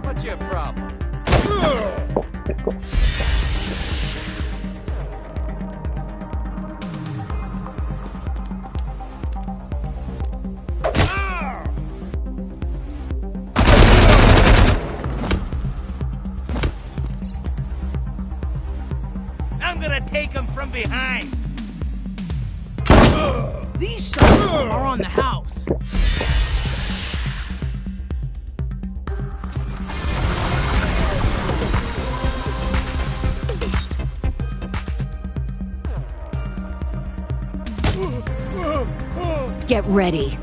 What's your problem? take him from behind. These shots are on the house. Get ready.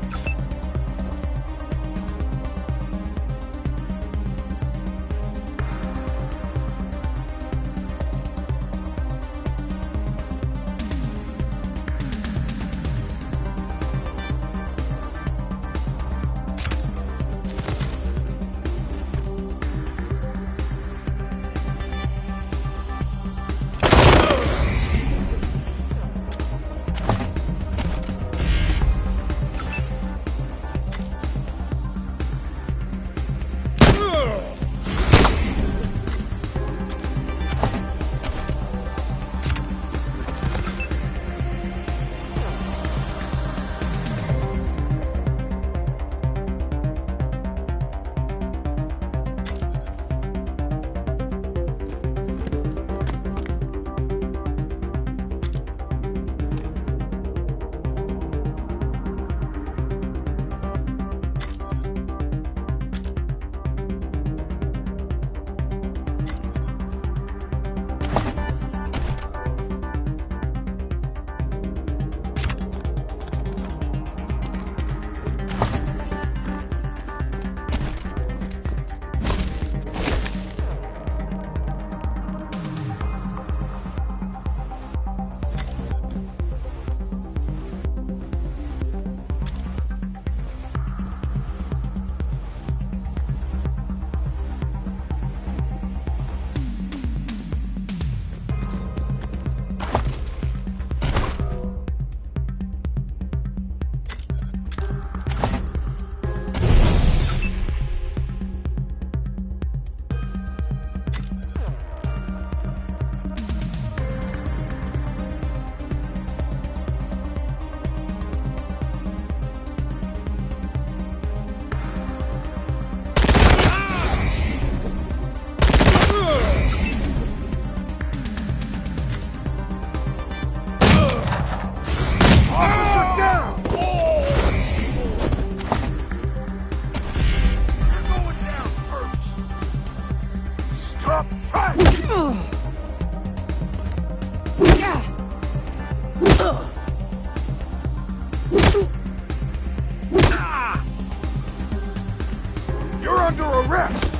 You're under arrest!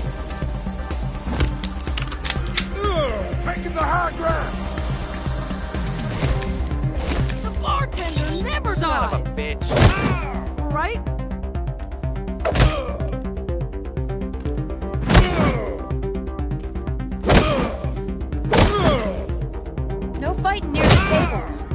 Taking the high ground! The bartender never dies! Son of a bitch. Right? No fighting near the tables.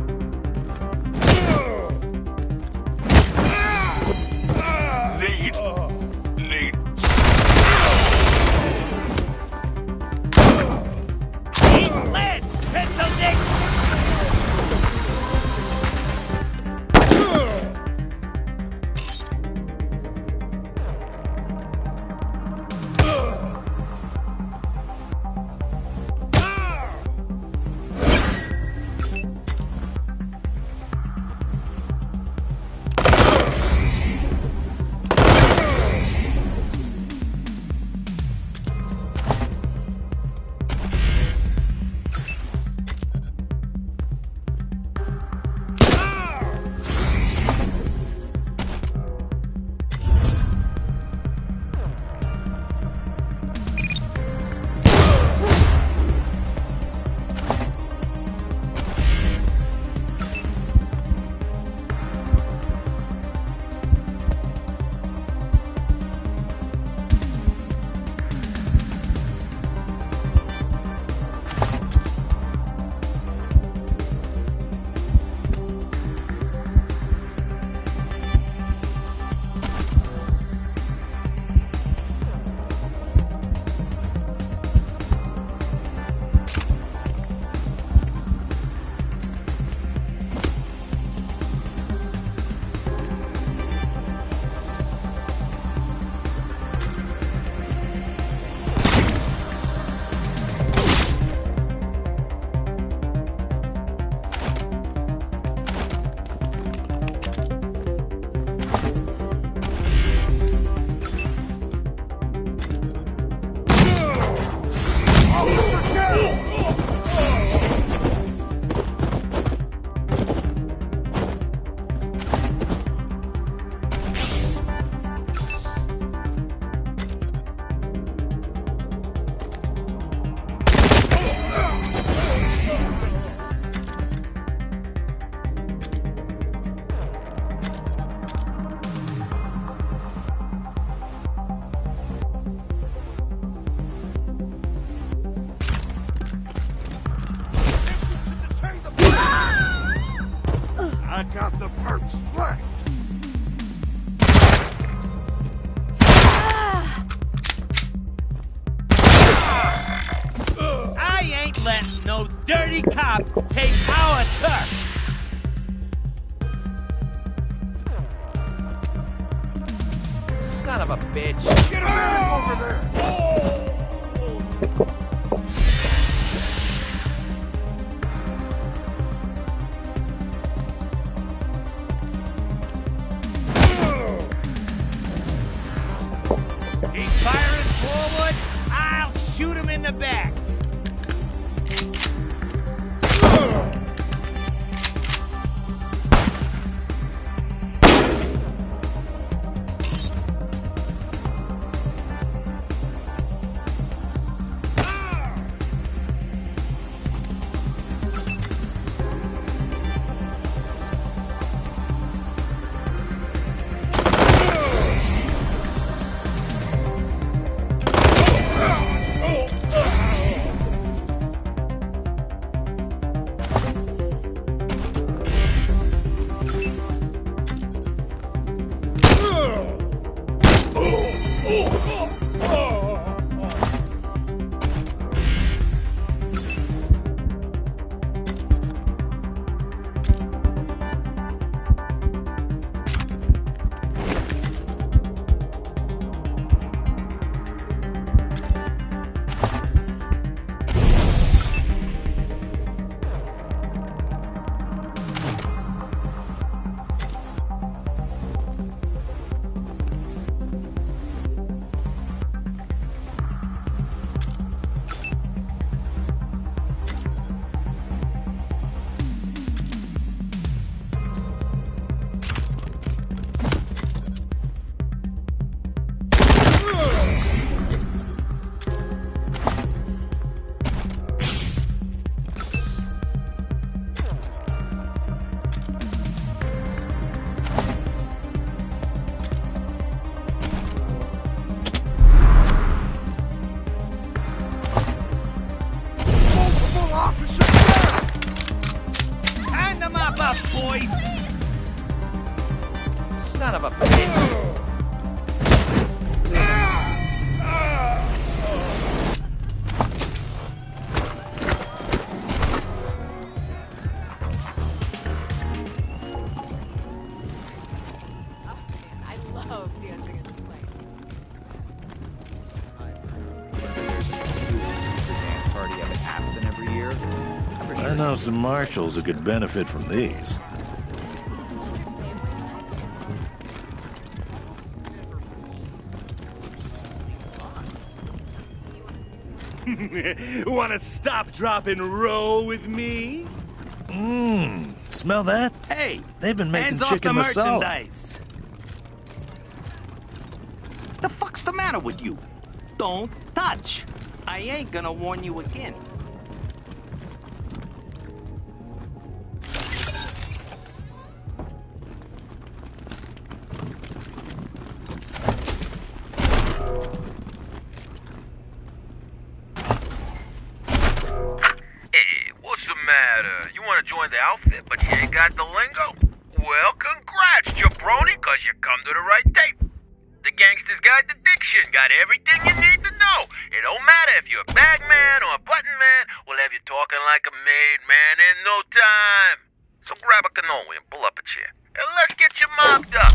city cops take our turf. Son of a bitch. Get a medic over there! Keep firing forward, I'll shoot him in the back. Son of a bitch. I know some marshals who could benefit from these. Wanna stop, drop, and roll with me? Smell that? Hey, they've been making hands chicken off the masala. merchandise. The fuck's the matter with you? Don't touch. I ain't gonna warn you again. You want to join the outfit, but you ain't got the lingo? Well, congrats, jabroni, because you come to the right tape. The Gangster's Guide to Diction got everything you need to know. It don't matter if you're a bag man or a button man, we'll have you talking like a made man in no time. So grab a cannoli and pull up a chair, and let's get you mocked up.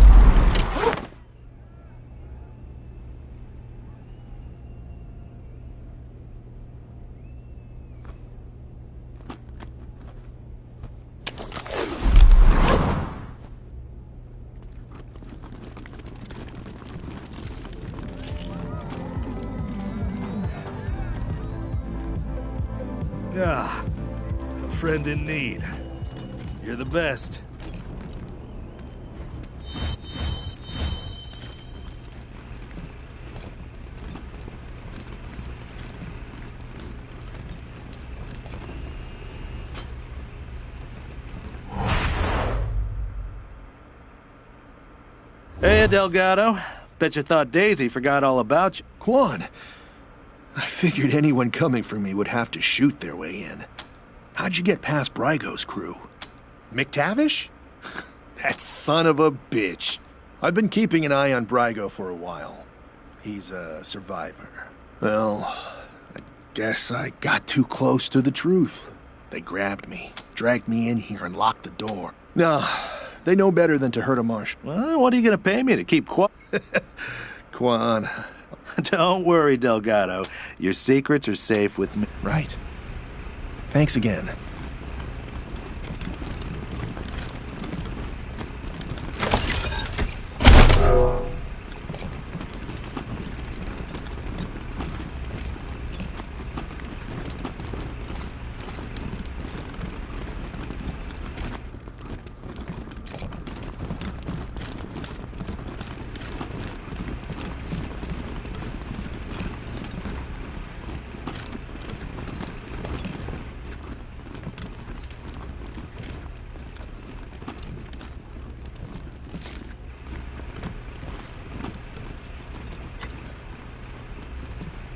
Ah, a friend in need. You're the best. Hey, Delgado. Bet you thought Daisy forgot all about you. Quan, I figured anyone coming for me would have to shoot their way in. How'd you get past Brygo's crew? McTavish? That son of a bitch. I've been keeping an eye on Brygo for a while. He's a survivor. Well, I guess I got too close to the truth. They grabbed me, dragged me in here, and locked the door. No, they know better than to hurt a marshal. Well, what are you going to pay me to keep quiet? Quan. Don't worry, Delgado. Your secrets are safe with me. Right. Thanks again.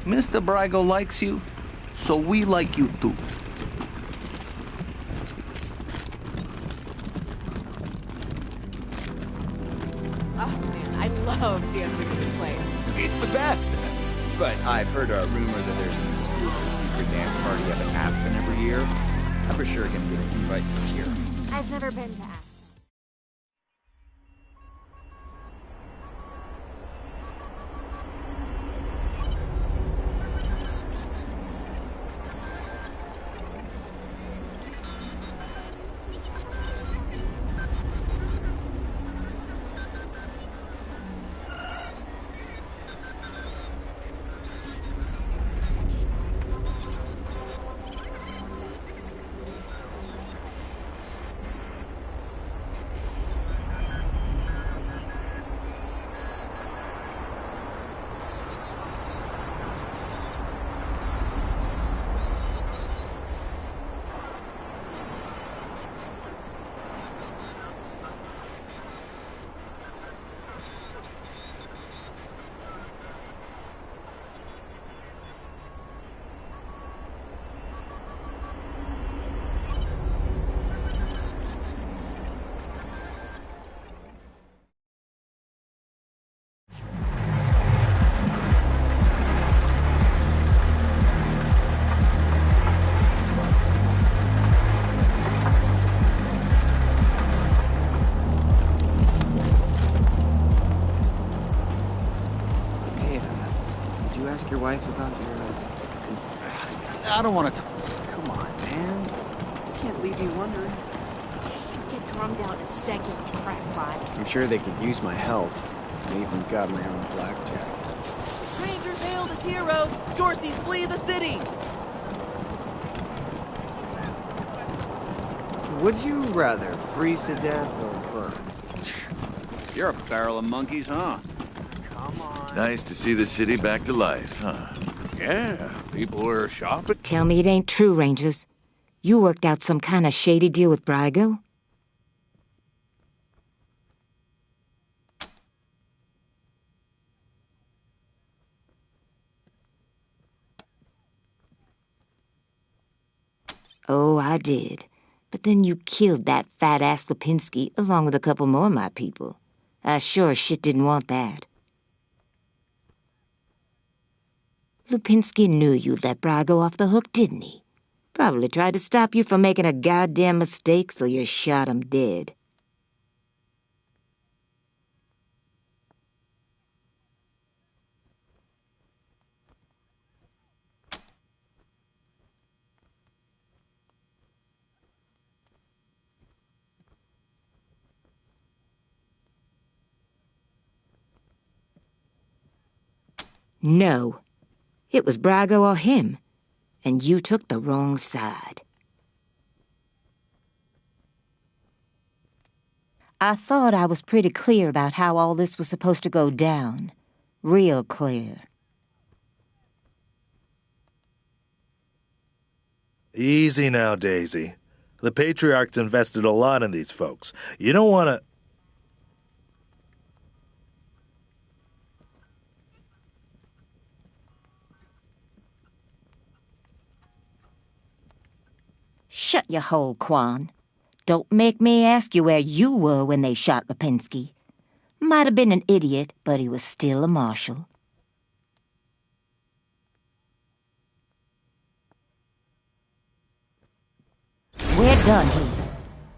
Mr. Brygo likes you, so we like you too. Oh man, I love dancing in this place. It's the best! But I've heard a rumor that there's an exclusive secret dance party up at Aspen every year. I'm for sure gonna get an invite this year. I've never been to Aspen. Ask your wife about your, I don't want to Come on, man. Can't leave you wondering. Get drummed out a second, crackpot. I'm sure they could use my help. I even got my own blackjack. Rangers hailed as heroes! Dorseys flee the city! Would you rather freeze to death or burn? You're a barrel of monkeys, huh? Come on. Nice to see the city back to life, huh? Yeah, people are shopping. Tell me it ain't true, Rangers. You worked out some kind of shady deal with Brygo? Oh, I did. But then you killed that fat-ass Lipinski along with a couple more of my people. I sure as shit didn't want that. Lipinski knew you'd let Brygo off the hook, didn't he? Probably tried to stop you from making a goddamn mistake, so you shot him dead. No. It was Brygo or him, and you took the wrong side. I thought I was pretty clear about how all this was supposed to go down. Real clear. Easy now, Daisy. The Patriarch's invested a lot in these folks. You don't want to... Shut your hole, Quan. Don't make me ask you where you were when they shot Lipinski. Might have been an idiot, but he was still a marshal. We're done here.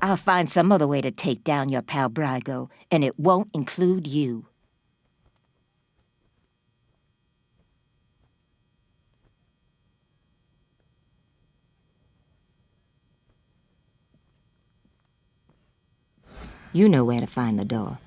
I'll find some other way to take down your pal Brygo, and it won't include you. You know where to find the door.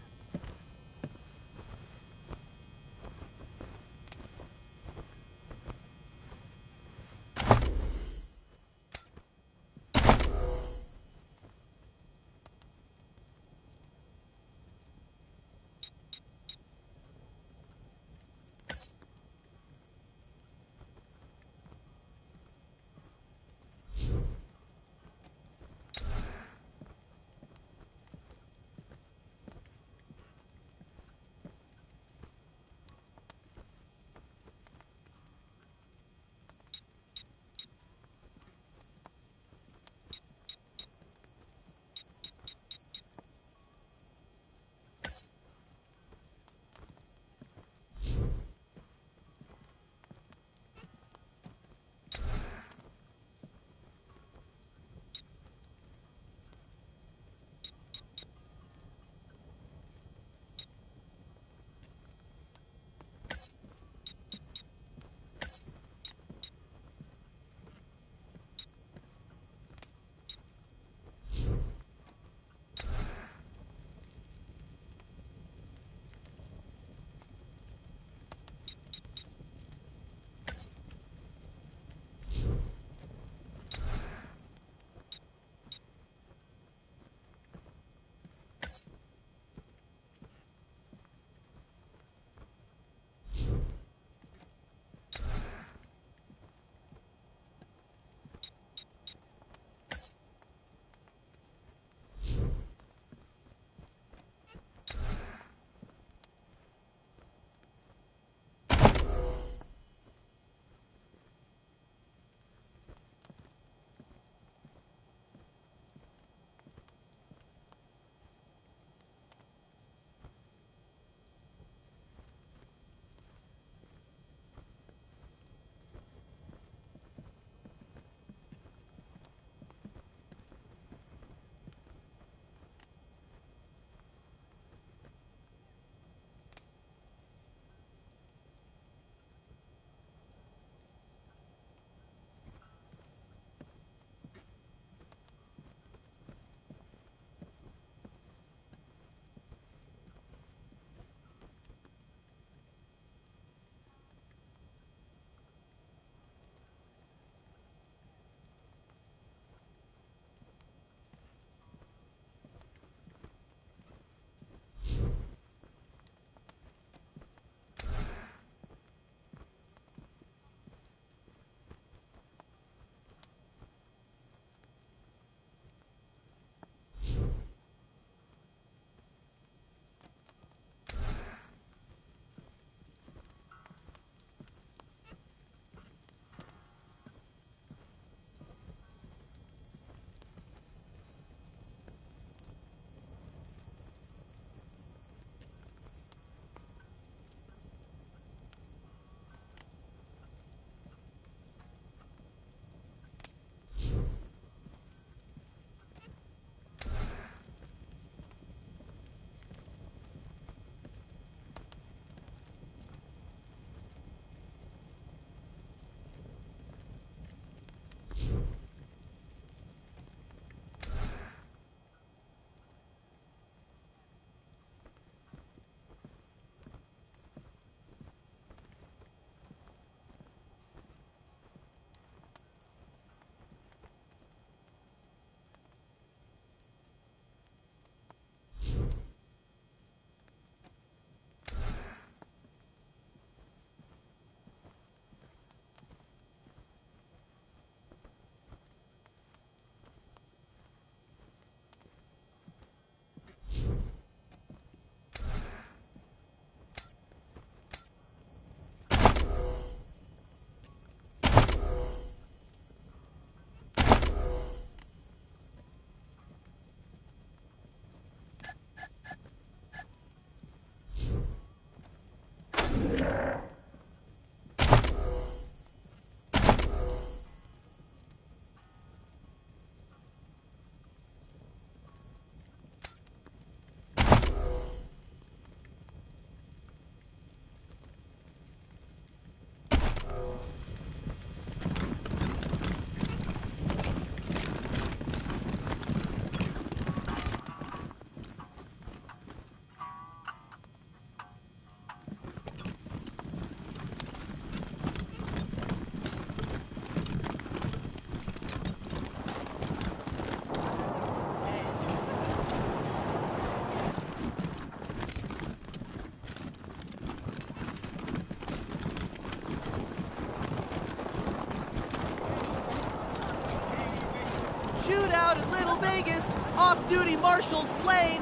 out in Little Vegas. Off-duty marshals slain.